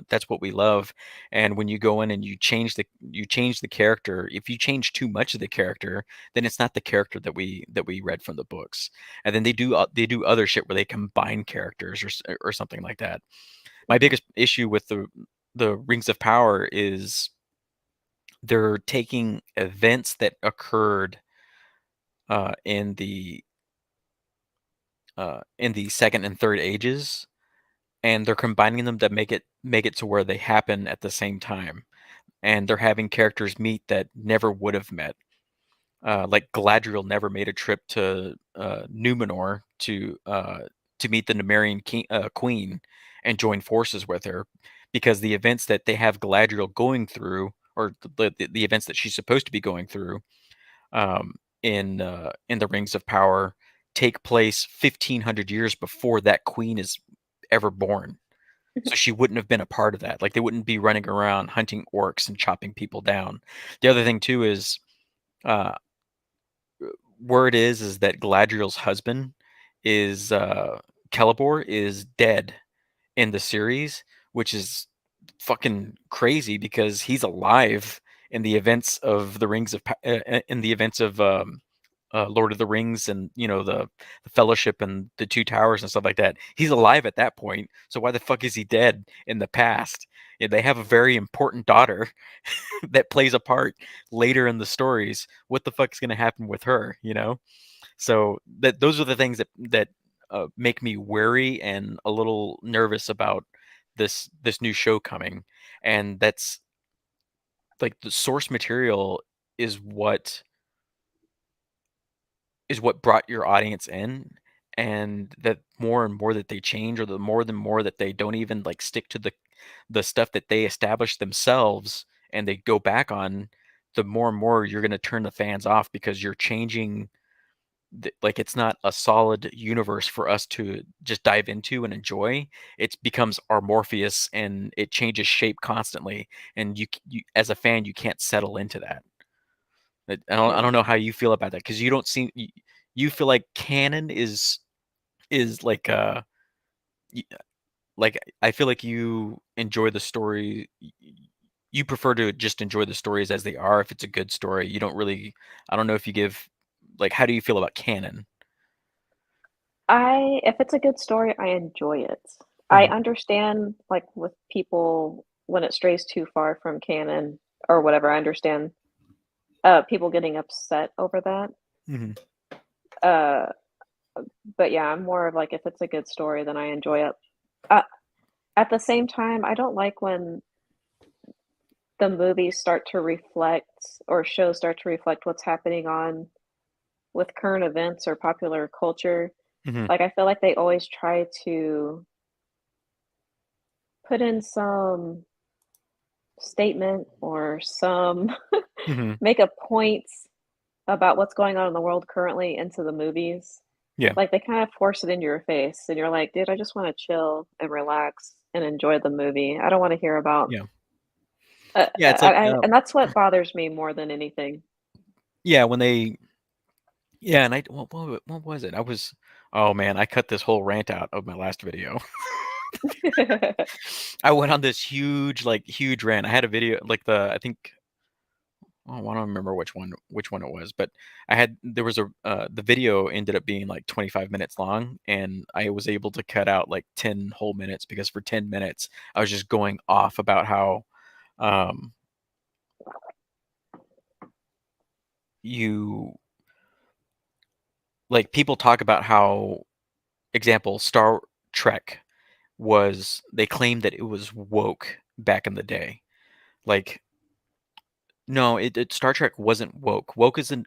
That's what we love. And when you go in and you change the character. If you change too much of the character, then it's not the character that we read from the books. And then they do other shit where they combine characters or something like that. My Mhm. biggest issue with the Rings of Power is they're taking events that occurred uh, in the in the second and third ages, and they're combining them to make it to where they happen at the same time, and they're having characters meet that never would have met. Like Galadriel never made a trip to Numenor to meet the queen and join forces with her, because the events that they have Galadriel going through, or the events that she's supposed to be going through, in the Rings of Power, take place 1,500 years before that queen is ever born. So she wouldn't have been a part of that. Like, they wouldn't be running around hunting orcs and chopping people down. The other thing too is, uh, word is that Galadriel's husband is Celeborn is dead in the series, which is fucking crazy because he's alive in the events of the in the events of Lord of the Rings, and the Fellowship and the Two Towers and stuff like that. He's alive at that point, so why the fuck is he dead in the past? Yeah, they have a very important daughter that plays a part later in the stories. What the fuck is going to happen with her? So those are the things that make me wary and a little nervous about this new show coming. And that's like, the source material is what brought your audience in, and that more and more that they change, or the more that they don't even like stick to the stuff that they established themselves and they go back on, the more and more you're going to turn the fans off, because you're changing like, it's not a solid universe for us to just dive into and enjoy. It becomes Morpheus, and it changes shape constantly, and you as a fan, you can't settle into that. I don't Yeah. know how you feel about that, because you don't seem you feel like canon is like y- like, I feel like you enjoy the story. You prefer to just enjoy the stories as they are. If it's a good story, you don't really. I don't know if you give, like, how do you feel about canon? I if it's a good story, I enjoy it. I Hmm. understand, like, with people when it strays too far from canon or whatever, I understand, people getting upset over that. Hmm. Uh, but yeah, I'm more of like, if it's a good story, then I enjoy it. Uh, at the same time, I don't like when the movies start to reflect or shows start to reflect what's happening on with current events or popular culture. Hmm. Like, I feel like they always try to put in some statement or some Hmm. make a point about what's going on in the world currently into the movies. Yeah. Like, they kind of force it into your face, and you're like, "Dude, I just wanna chill and relax and enjoy the movie. I don't wanna hear about" Yeah. Yeah. It's like, and that's what bothers me more than anything. yeah, when they, yeah, and what was it? Oh man, I cut this whole rant out of my last video. I went on this huge rant. I had a video, like, I think, oh, I don't remember which one it was, but there was the video ended up being like 25 minutes long, and I was able to cut out like 10 whole minutes, because for 10 minutes I was just going off about how, um you like, people talk about how, example, Star Trek they claimed that it was woke back in the day. Like, No, Star Trek wasn't woke. Woke is a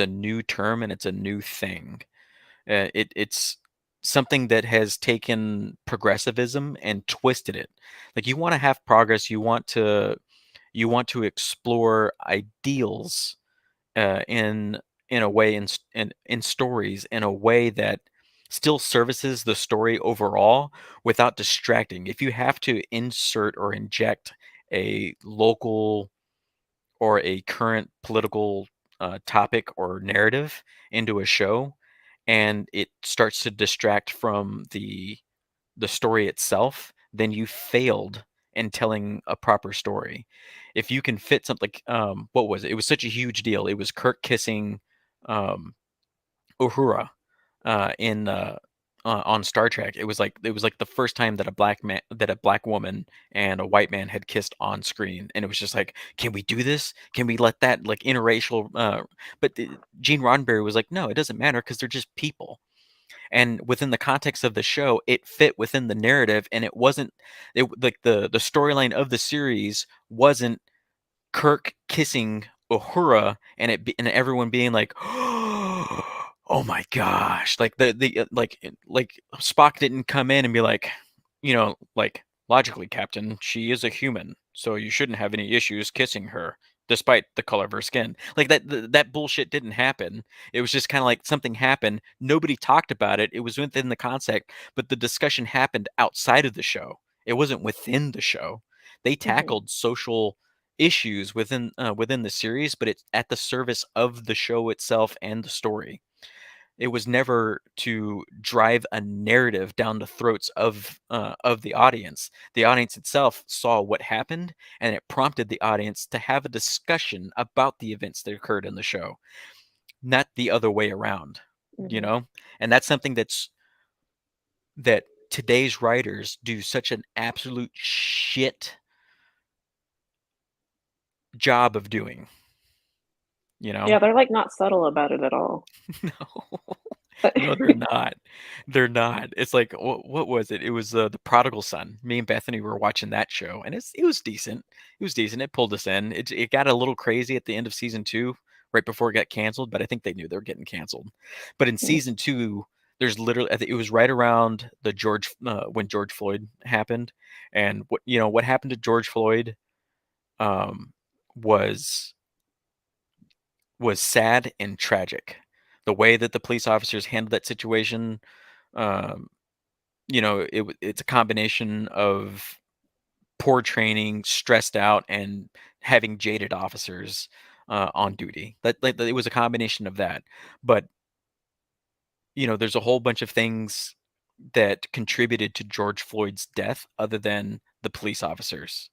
new term, and it's a new thing. It's something that has taken progressivism and twisted it. Like, you want to have progress, you want to explore ideals in a way, in stories, in a way that still services the story overall without distracting. If you have to insert or inject a local or a current political topic or narrative into a show, and it starts to distract from the story itself, then you failed in telling a proper story. If you can fit something like, what was it? It was such a huge deal. It was Kirk kissing um, Uhura in on Star Trek. It was like the first time that a black woman and a white man had kissed on screen, and it was just like, can we do this? Can we let that, like, interracial? Gene Roddenberry was like, no, it doesn't matter because they're just people. And within the context of the show, it fit within the narrative, and it wasn't it like the storyline of the series wasn't Kirk kissing Uhura and everyone being like, "Oh my gosh!" Like like Spock didn't come in and be like, like, logically, Captain, she is a human, so you shouldn't have any issues kissing her, despite the color of her skin. Like, that bullshit didn't happen. It was just kind of like something happened. Nobody talked about it. It was within the concept, but the discussion happened outside of the show. It wasn't within the show. They Mhm. tackled social issues within the series, but it's at the service of the show itself and the story. It was never to drive a narrative down the throats of the audience. The audience itself saw what happened, and it prompted the audience to have a discussion about the events that occurred in the show, not the other way around. You Mhm. know, and that's something that today's writers do such an absolute shit job of doing. You know, Yeah, they're, like, not subtle about it at all. no. But No, they're not. They're not. It's like, what was it? It was, The Prodigal Son. Me and Bethany were watching that show, and it was decent. It was decent. It pulled us in. It got a little crazy at the end of season 2, right before it got canceled, but I think they knew they were getting canceled. But in Mm. season 2, there's literally, I think it was right around when George Floyd happened, and what happened to George Floyd, um, was sad and tragic. The way that the police officers handled that situation, um, it's a combination of poor training, stressed out, and having jaded officers on duty. It was a combination of that. But there's a whole bunch of things that contributed to George Floyd's death other than the police officers.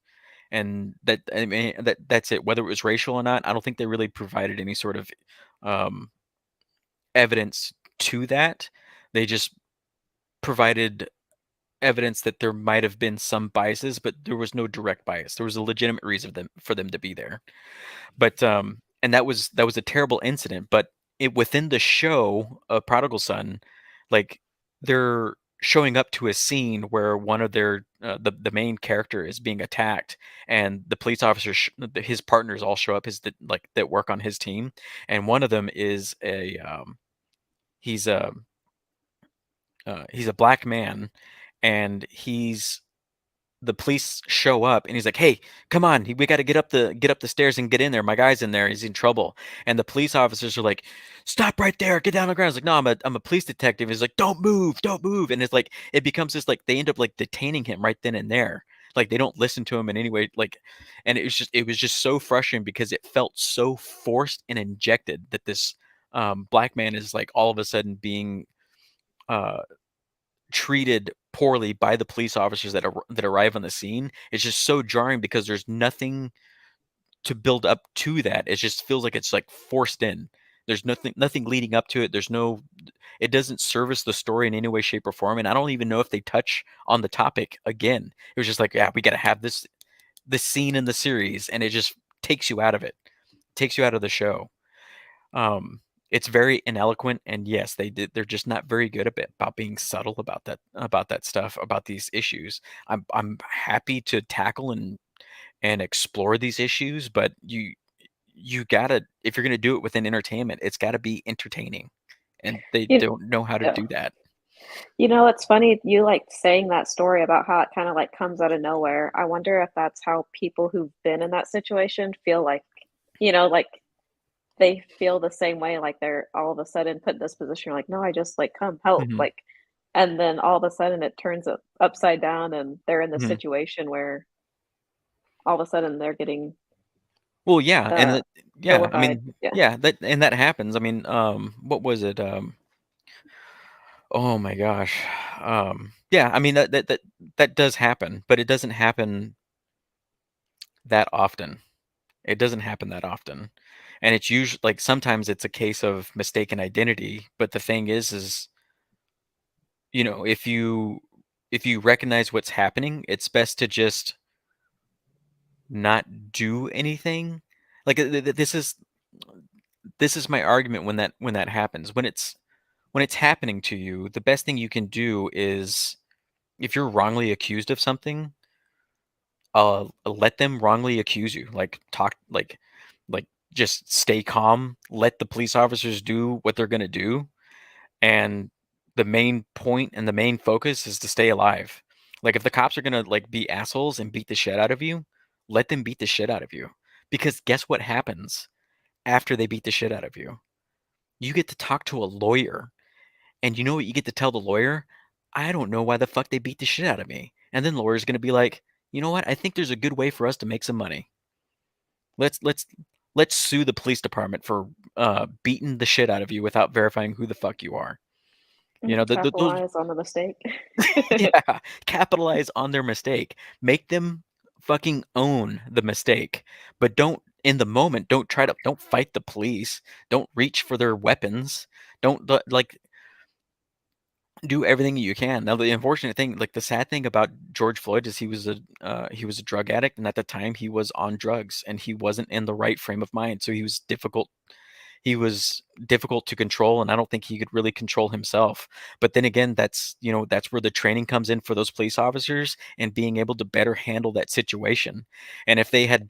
And I mean, that's it. Whether it was racial or not, I don't think they really provided any sort of um, evidence to that. They just provided evidence that there might have been some biases, but there was no direct bias. There was a legitimate reason for them to be there. But and that was a terrible incident. But within the show, Prodigal Son, like, they're showing up to a scene where one of the main character is being attacked, and the police officers, his partners, all show up, his that work on his team, and one of them is he's a he's a black man, and the police show up, and he's like, "Hey, come on, we got to get up the stairs and get in there. My guy's in there. He's in trouble." And the police officers are like, "Stop right there. Get down on the ground." He's like, "No, I'm a police detective." He's like, "Don't move. Don't move." And it's like, it becomes this, like, they end up, like, detaining him right then and there. Like, they don't listen to him in any way, like, and it was just so frustrating because it felt so forced and injected that this black man is, like, all of a sudden being uh treated poorly by the police officers that arrive on the scene. It's just so jarring because there's nothing to build up to that. It just feels like it's, like, forced in. There's nothing leading up to it. It doesn't service the story in any way, shape, or form. And I don't even know if they touch on the topic again. It was just like, yeah, we got to have this scene in the series, and it just takes you out of it, takes you out of the show. It's very ineloquent, and yes, they're just not very good about being subtle about that stuff, about these issues. I'm happy to tackle and explore these issues, but you gotta, if you're gonna do it within entertainment, it's gotta be entertaining, and they You don't know how to yeah. do that. You know, it's funny you, like, saying that story about how it kinda, like, comes out of nowhere. I wonder if that's how people who've been in that situation feel like, like, they feel the same way, like, they're all of a sudden put in this position, you're like, "No, I just, like, come help," Mhm, like, and then all of a sudden it turns upside down and they're in this mhm. situation where all of a sudden they're getting, Well, yeah, and uh, it yeah, I vilified. mean, Yeah. yeah, that happens. I mean, what was it? Oh my gosh. Yeah, I mean, that does happen, but it doesn't happen that often. It doesn't happen that often. And it's usually like, sometimes it's a case of mistaken identity, but the thing is, if you recognize what's happening, it's best to just not do anything. Like, this is my argument when that happens. When it's happening to you, the best thing you can do is, if you're wrongly accused of something, let them wrongly accuse you. Like, talk, like just stay calm. Let the police officers do what they're gonna do, and the main point and the main focus is to stay alive. Like, if the cops are gonna, like, be assholes and beat the shit out of you, let them beat the shit out of you. Because guess what happens after they beat the shit out of you? You get to talk to a lawyer, and you know what you get to tell the lawyer? I don't know why the fuck they beat the shit out of me. And then the lawyer's gonna be like, you know what? I think there's a good way for us to make some money. Let's sue the police department for beating the shit out of you without verifying who the fuck you are. Those Capitalize on the mistake. yeah, capitalize on their mistake. Make them fucking own the mistake. But don't, in the moment, don't fight the police. Don't reach for their weapons. Don't, like, do everything you can. Now, the unfortunate thing, like, the sad thing about George Floyd is he was a drug addict, and at the time he was on drugs, and he wasn't in the right frame of mind. So he was difficult to control, and I don't think he could really control himself. But then again, that's where the training comes in for those police officers, and being able to better handle that situation. And if they had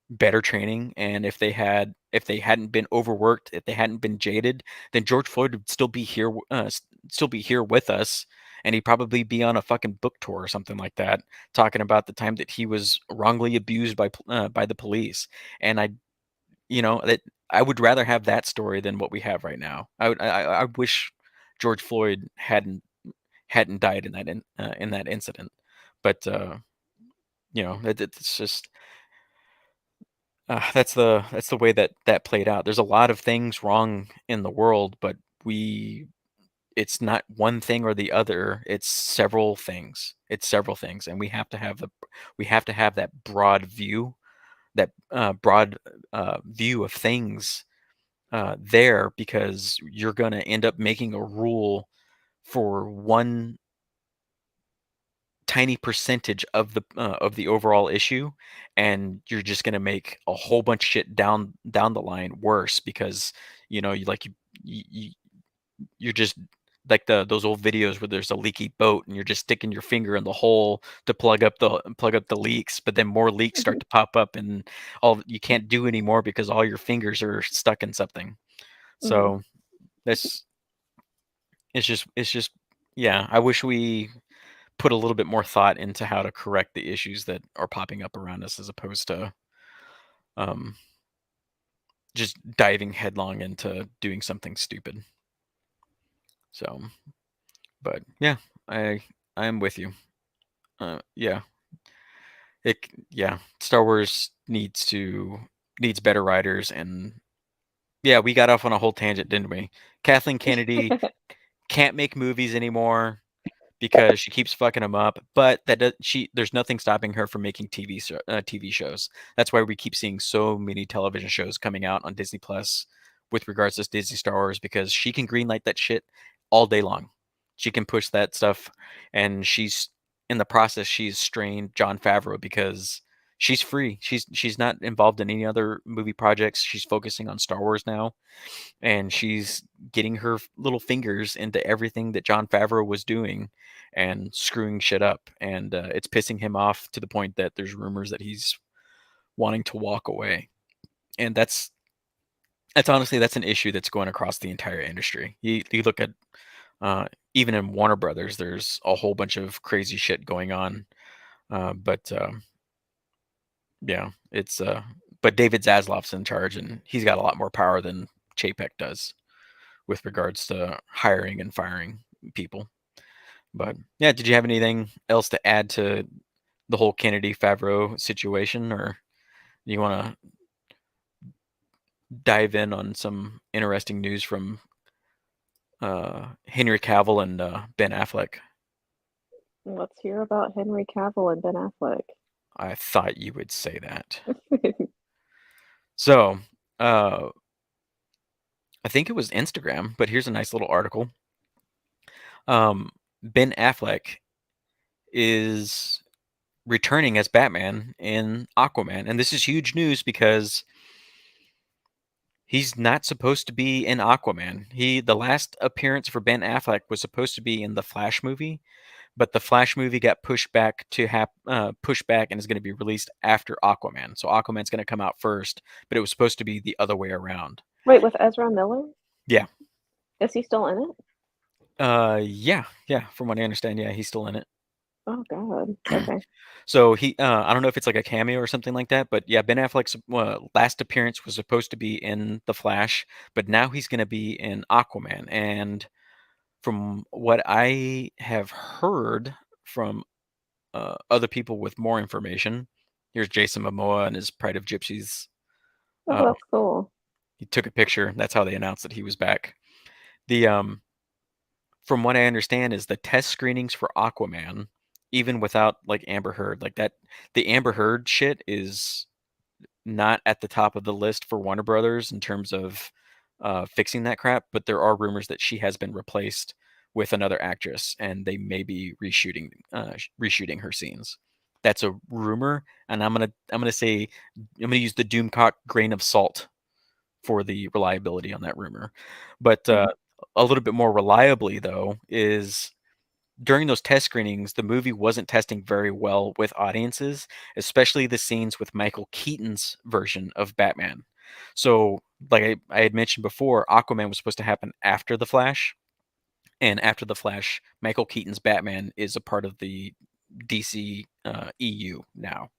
better training, and if they hadn't been overworked, if they hadn't been jaded, then George Floyd would still be here with us, and he'd probably be on a fucking book tour or something like that, talking about the time that he was wrongly abused by the police. And that I would rather have that story than what we have right now. I wish George Floyd hadn't died in that incident. But it's just, that's the way that played out. There's a lot of things wrong in the world, but we it's not one thing or the other. It's several things. And we have to have that broad view of things there, because you're going to end up making a rule for one tiny percentage of the overall issue, and you're just going to make a whole bunch of shit down the line worse, because you you're just like those old videos where there's a leaky boat, and you're just sticking your finger in the hole to plug up the leaks, but then more leaks start to pop up, and all you can't do anymore because all your fingers are stuck in something. Mhm. So that's it's just yeah, I wish we put a little bit more thought into how to correct the issues that are popping up around us, as opposed to um, just diving headlong into doing something stupid. So, but yeah, I I am with you. Yeah, yeah, Star Wars needs better writers, and yeah, we got off on a whole tangent, didn't we? Kathleen Kennedy can't make movies anymore because she keeps fucking them up. But there's nothing stopping her from making TV shows. That's why we keep seeing so many television shows coming out on Disney Plus with regards to Disney Star Wars, because she can greenlight that shit all day long. She can push that stuff, and she's in the process. She's strained John Favreau, because she's free. She's not involved in any other movie projects. She's focusing on Star Wars now, and she's getting her little fingers into everything that Jon Favreau was doing and screwing shit up. And it's pissing him off to the point that there's rumors that he's wanting to walk away. And that's honestly that's an issue that's going across the entire industry. You look at even in Warner Brothers, there's a whole bunch of crazy shit going on. But yeah, it's but David Zaslav's in charge, and he's got a lot more power than Chapek does with regards to hiring and firing people. But yeah, did you have anything else to add to the whole Kennedy Favreau situation, or you want to dive in on some interesting news from Henry Cavill and Ben Affleck? Let's hear about Henry Cavill and Ben Affleck. I thought you would say that. So, I think it was Instagram, but here's a nice little article. Ben Affleck is returning as Batman in Aquaman, and this is huge news because he's not supposed to be in Aquaman. The last appearance for Ben Affleck was supposed to be in the Flash movie, but the Flash movie got pushed back pushed back and is going to be released after Aquaman. So Aquaman's going to come out first, but it was supposed to be the other way around. Wait, with Ezra Miller? Yeah. Is he still in it? Yeah. From what I understand, yeah, he's still in it. Oh God. Okay. So I don't know if it's like a cameo or something like that, but yeah, Ben Affleck's last appearance was supposed to be in The Flash, but now he's going to be in Aquaman. And from what I have heard from other people with more information, here's Jason Momoa and his Pride of Gypsies. Oh, that's cool. He took a picture. That's how they announced that he was back. The From what I understand, is the test screenings for Aquaman, even without like Amber Heard, like that, the Amber Heard shit is not at the top of the list for Warner Brothers in terms of fixing that crap. But there are rumors that she has been replaced with another actress, and they may be reshooting her scenes. That's a rumor, and I'm gonna use the Doomcock grain of salt for the reliability on that rumor. But a little bit more reliably, though, is during those test screenings, the movie wasn't testing very well with audiences, especially the scenes with Michael Keaton's version of Batman. So, like I had mentioned before, Aquaman was supposed to happen after The Flash. And after The Flash, Michael Keaton's Batman is a part of the DC EU now.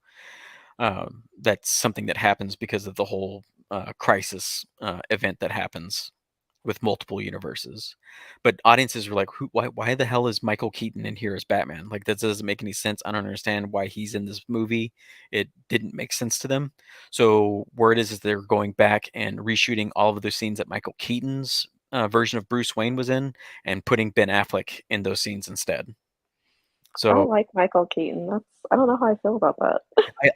That's something that happens because of the whole crisis event that happens with multiple universes. But audiences were like, why the hell is Michael Keaton in here as Batman? Like, that doesn't make any sense. I don't understand why he's in this movie. It didn't make sense to them. So word is they're going back and reshooting all of the scenes that Michael Keaton's version of Bruce Wayne was in and putting Ben Affleck in those scenes instead. I So like Michael Keaton. I don't know how I feel about that.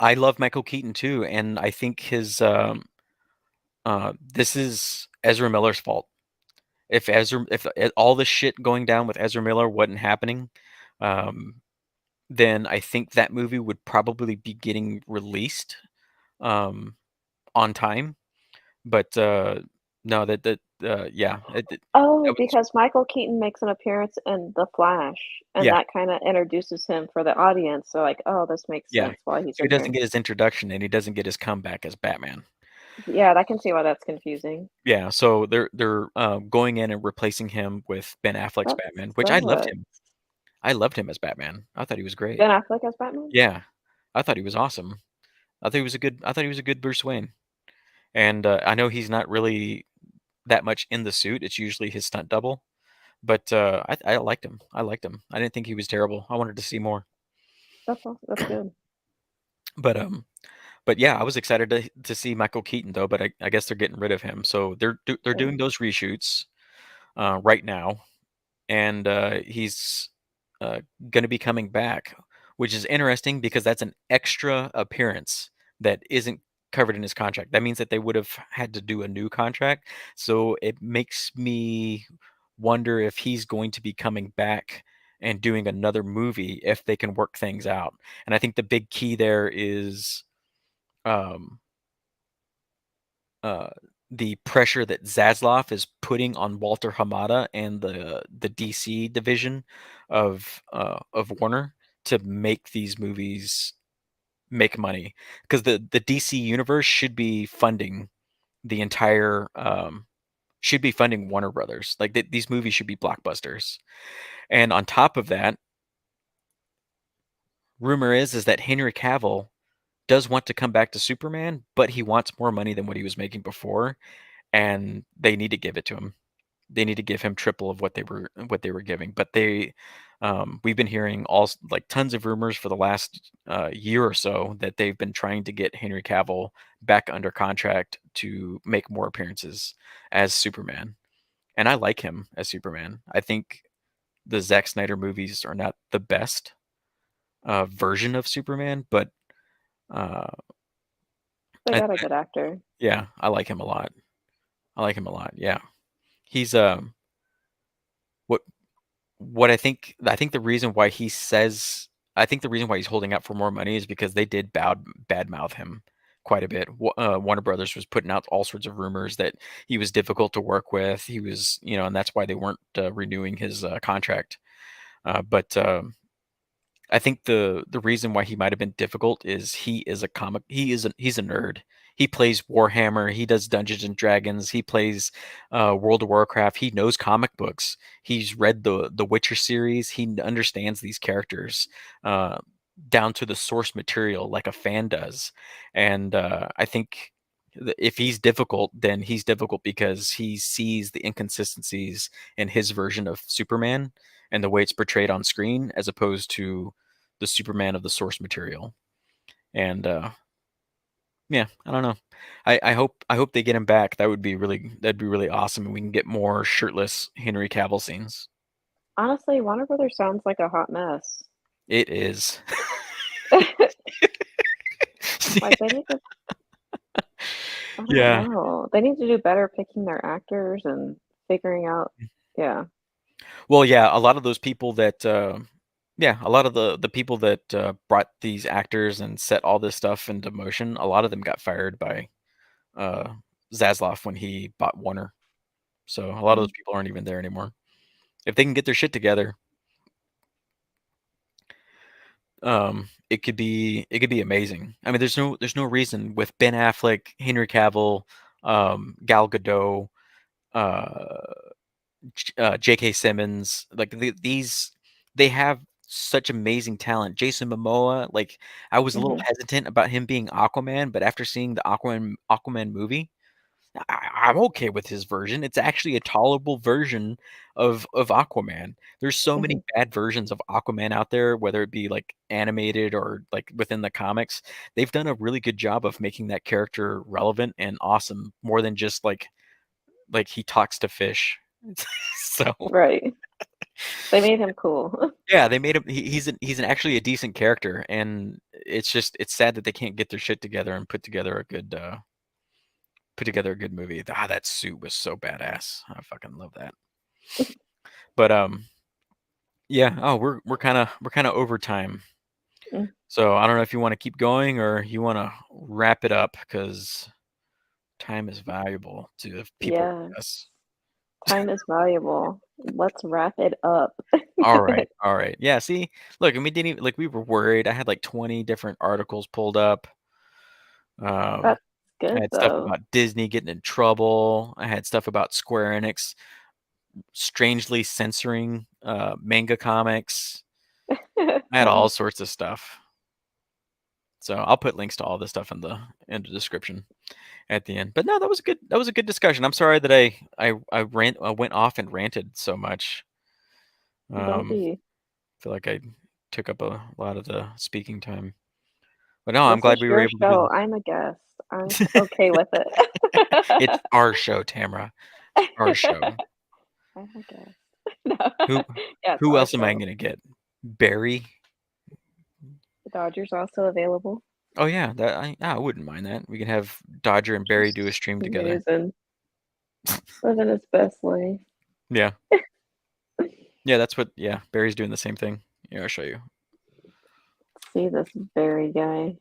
I love Michael Keaton too, and I think this is Ezra Miller's fault. If all this shit going down with Ezra Miller wasn't happening, um, then I think that movie would probably be getting released um, on time. But no, yeah, Oh, that was because Michael Keaton makes an appearance in The Flash, and yeah, that kind of introduces him for the audience. So, like, oh, this makes yeah. sense why he's So he in doesn't here. get his introduction and he doesn't get his comeback as Batman. Yeah, I can see why that's confusing. Yeah, so they're going in and replacing him with Ben Affleck's That Batman, which I loved sucks. him. I loved him as Batman. I thought he was great. Ben Affleck as Batman? Yeah, I thought he was awesome. I thought he was a good Bruce Wayne. And I know he's not really that much in the suit. It's usually his stunt double. But I liked him. I liked him. I didn't think he was terrible. I wanted to see more. That's awesome. That's good. But but yeah, I was excited to see Michael Keaton though. But I guess they're getting rid of him. So they're Yeah. doing those reshoots right now, and he's going to be coming back, which is interesting because that's an extra appearance that isn't covered in his contract. That means that they would have had to do a new contract. So it makes me wonder if he's going to be coming back and doing another movie if they can work things out. And I think the big key there is um, uh, the pressure that Zaslav is putting on Walter Hamada and the DC division of Warner to make these movies make money, because the DC universe should be funding Warner Brothers. Like these movies should be blockbusters. And on top of that, rumor is that Henry Cavill does want to come back to Superman, but he wants more money than what he was making before, and they need to give it to him. They need to give him triple of what they were giving. But we've been hearing all like tons of rumors for the last year or so that they've been trying to get Henry Cavill back under contract to make more appearances as Superman. And I like him as Superman. I think the Zack Snyder movies are not the best version of Superman, but uh, They I, got a good actor. yeah, I like him a lot. I like him a lot. Yeah, he's what I think the reason why he says I think the reason why he's holding out for more money is because they did badmouth him quite a bit. Warner Brothers was putting out all sorts of rumors that he was difficult to work with. He was, and that's why they weren't renewing his contract. But I think the reason why he might have been difficult is he's a nerd. He plays Warhammer, he does Dungeons and Dragons, he plays World of Warcraft, he knows comic books. He's read the Witcher series, he understands these characters uh, down to the source material like a fan does. And I think if he's difficult, then he's difficult because he sees the inconsistencies in his version of Superman and the way it's portrayed on screen as opposed to the Superman of the source material. And yeah, I don't know. I hope they get him back. That'd be really awesome, and we can get more shirtless Henry Cavill scenes. Honestly, Warner Brothers sounds like a hot mess. It is. Like, they need to I don't Yeah. know. They need to do better picking their actors and figuring out yeah. Well, yeah, a lot of those people that yeah, a lot of the people that brought these actors and set all this stuff into motion, a lot of them got fired by uh Zaslav when he bought Warner. So a lot of those Mm, people aren't even there anymore. If they can get their shit together, it could be amazing. I mean, there's no reason with Ben Affleck, Henry Cavill, Gal Gadot, uh, J.K. Simmons, like these, they have such amazing talent. Jason Momoa, like I was a little mhm, hesitant about him being Aquaman, but after seeing the Aquaman movie, I'm okay with his version. It's actually a tolerable version of Aquaman. There's so many mhm. bad versions of Aquaman out there, whether it be like animated or like within the comics. They've done a really good job of making that character relevant and awesome, more than just like he talks to fish. So Right. They made him cool. yeah, they made him. He's actually a decent character, and it's sad that they can't get their shit together and put together a good movie. Ah, that suit was so badass. I fucking love that. But yeah. Oh, we're kind of over time. Mm, So I don't know if you want to keep going or you want to wrap it up because time is valuable to people yeah, like us. time is valuable. Let's wrap it up. All right, all right. Yeah. See, look, and we didn't even like we were worried. I had like 20 different articles pulled up. Um, That's I good had stuff though. about Disney getting in trouble. I had stuff about Square Enix strangely censoring manga comics. I had all sorts of stuff. So I'll put links to all this stuff in the description at the end. But no, that was a good discussion. I'm sorry that I went off and ranted so much. Don't Um, be. feel like I took up a lot of the speaking time. But no, I'm This glad is we were your able to do show. this. I'm a guest. I'm okay with it. It's our show, Tamara. It's our show. I'm a guest. No. Who Yeah, it's who our else am I show. gonna get? Barry? The Dodgers also available. Oh yeah, I wouldn't mind that. We can have Dodger and Barry do a Just stream together. snoozing, living his best life. Yeah. Yeah, yeah, Barry's doing the same thing. Yeah, I'll show you. See this berry guy.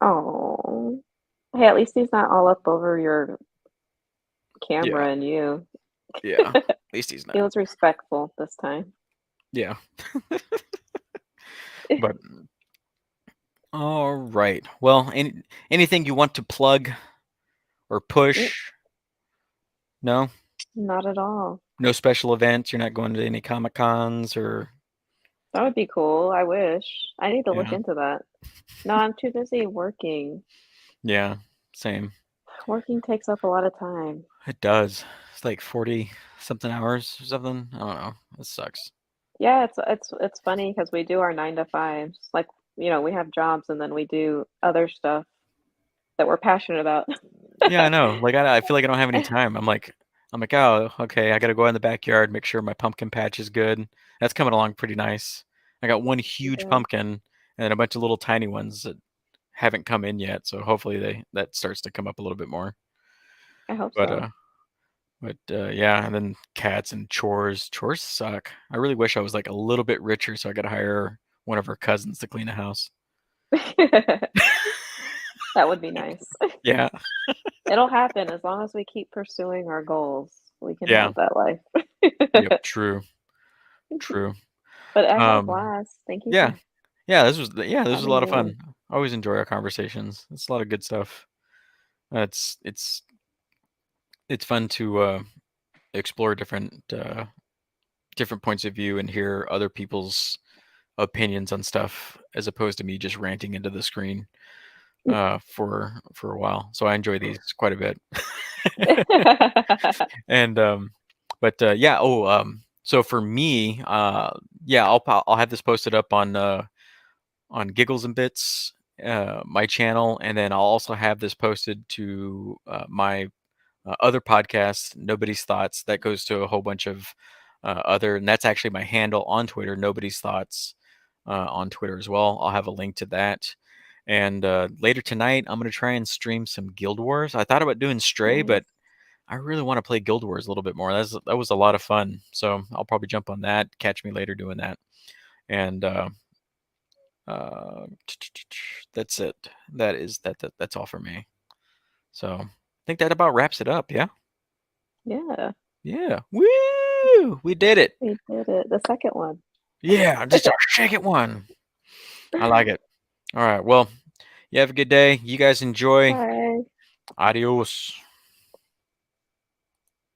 Oh. Hey, at least he's not all up over your Yeah, camera and you. yeah. At least he's He not. was respectful this time. Yeah. But all right. Well, anything you want to plug or Mm, push? No? not at all. No special events? You're not going to any Comic Cons or That would be cool. I wish. I need to look yeah. into that. No, I'm too busy working. Yeah, same. Working takes up a lot of time. It does. It's like 40 something hours or something. I don't know. It sucks. Yeah, it's funny because we do our 9 to 5s. Like, we have jobs and then we do other stuff that we're passionate about. Yeah, I know. Like I feel like I don't have any time. I'm like, oh, okay. I got to go out in the backyard, make sure my pumpkin patch is good. That's coming along pretty nice. I got one huge Good. pumpkin and a bunch of little tiny ones that haven't come in yet. So hopefully that starts to come up a little bit more. I hope But so. yeah, and then cats and chores. Chores suck. I really wish I was like a little bit richer so I could hire one of her cousins to clean the house. That would be nice. Yeah, It'll happen as long as we keep pursuing our goals. We can yeah, have that life. yep, true, true. But I had a Um, blast. Thank you yeah, for this was a having lot of me. fun. I always enjoy our conversations. It's a lot of good stuff. It's fun to explore different points of view and hear other people's opinions on stuff as opposed to me just ranting into the screen for a while. So I enjoy these quite a bit. And but yeah. So for me, yeah, I'll have this posted up on Giggles and Bits, my channel, and then I'll also have this posted to my other podcast, Nobody's Thoughts. That goes to a whole bunch of and that's actually my handle on Twitter, Nobody's Thoughts, on Twitter as well. I'll have a link to that. And later tonight, I'm gonna try and stream some Guild Wars. I thought about doing Stray, Nice. but I really want to play Guild Wars a little bit more. That was a lot of fun. So I'll probably jump on that. Catch me later doing that. And uh, that's it. That's all for me. So I think that about wraps it up. Yeah. Yeah, Yeah. Woo! We did it. we did it. The second one. Yeah, just a second one. I like it. All right. Well, you have a good day. You guys enjoy. Bye. Adios.